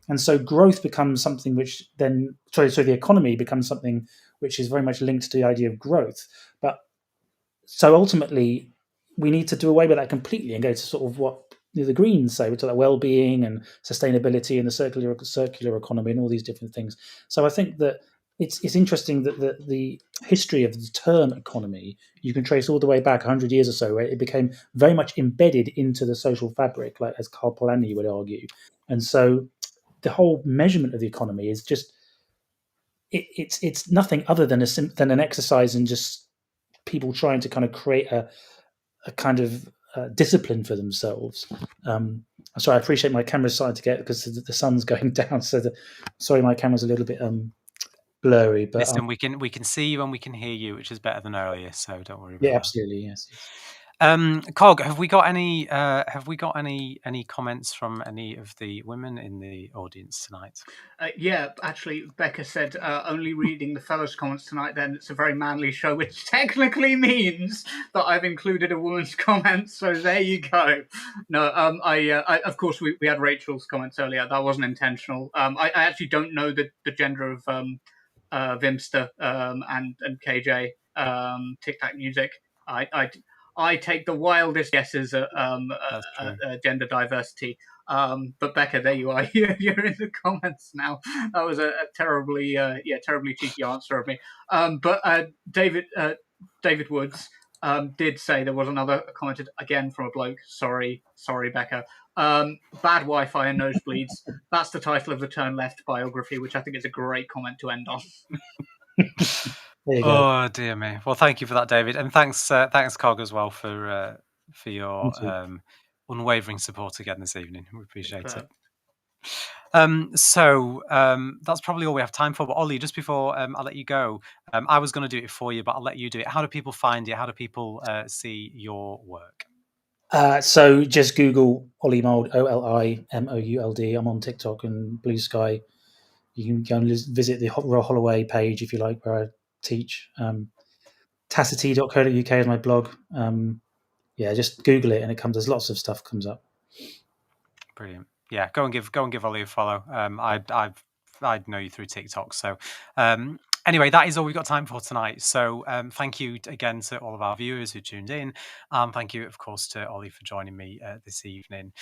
And so growth becomes something which then, so the economy becomes something which is very much linked to the idea of growth. But so ultimately, we need to do away with that completely and go to sort of what the Greens say, which are like well-being and sustainability and the circular economy and all these different things. So I think that it's interesting that the history of the term economy, you can trace all the way back 100 years or so, where it became very much embedded into the social fabric, like as Karl Polanyi would argue. And so the whole measurement of the economy is just it's nothing other than an exercise in just people trying to kind of create a kind of discipline for themselves. Sorry, I appreciate my camera's starting to get, because the sun's going down. So sorry, my camera's a little bit blurry. But listen, we can see you and we can hear you, which is better than earlier. So don't worry about that. Absolutely, yes. Cog, have we got any comments from any of the women in the audience tonight? Yeah, actually, Becca said only reading the fellows' comments tonight. Then it's a very manly show, which technically means that I've included a woman's comment. So there you go. No, I of course we had Rachel's comments earlier. That wasn't intentional. I actually don't know the gender of Vimster and KJ Tic Tac Music. I take the wildest guesses at gender diversity. But Becca, there you are. You're in the comments now. That was a terribly cheeky answer of me. But David Woods did say there was another commented again from a bloke. Sorry, Becca. Bad Wi-Fi and nosebleeds. That's the title of the Turn Left biography, which I think is a great comment to end on. Oh dear me. Well, thank you for that, David, and thanks Cog as well for your unwavering support again this evening. We appreciate it. So that's probably all we have time for. But Ollie, just before I let you go, I was going to do it for you, but I'll let you do it. How do people find you? How do people see your work? So just Google Oli Mould, OLIMOULD. I'm on TikTok and Blue Sky. You can go and visit the Royal Holloway page if you like, where I teach. Tacity.co.uk is my blog. Just Google it and it comes. There's lots of stuff comes up. Brilliant. Yeah, go and give Ollie a follow. I know you through TikTok. So anyway, that is all we've got time for tonight. So thank you again to all of our viewers who tuned in. Thank you, of course, to Ollie for joining me this evening.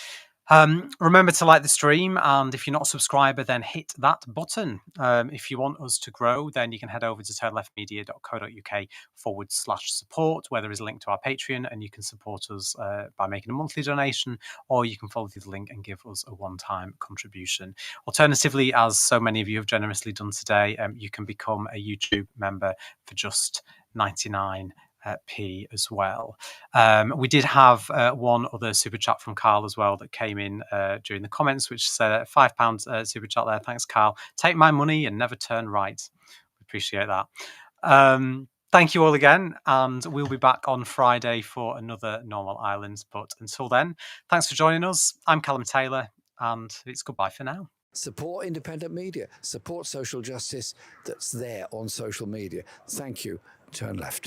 Remember to like the stream, and if you're not a subscriber, then hit that button. If you want us to grow, then you can head over to turnleftmedia.co.uk/support, where there is a link to our Patreon, and you can support us by making a monthly donation, or you can follow the link and give us a one-time contribution. Alternatively, as so many of you have generously done today, you can become a YouTube member for just 99p as well. We did have one other super chat from Carl as well that came in during the comments, which said £5 super chat there. Thanks, Carl. Take my money and never turn right. We appreciate that. Thank you all again, and we'll be back on Friday for another Normal Islands. But until then, thanks for joining us. I'm Callum Taylor, and it's goodbye for now. Support independent media, support social justice that's there on social media. Thank you. Turn left.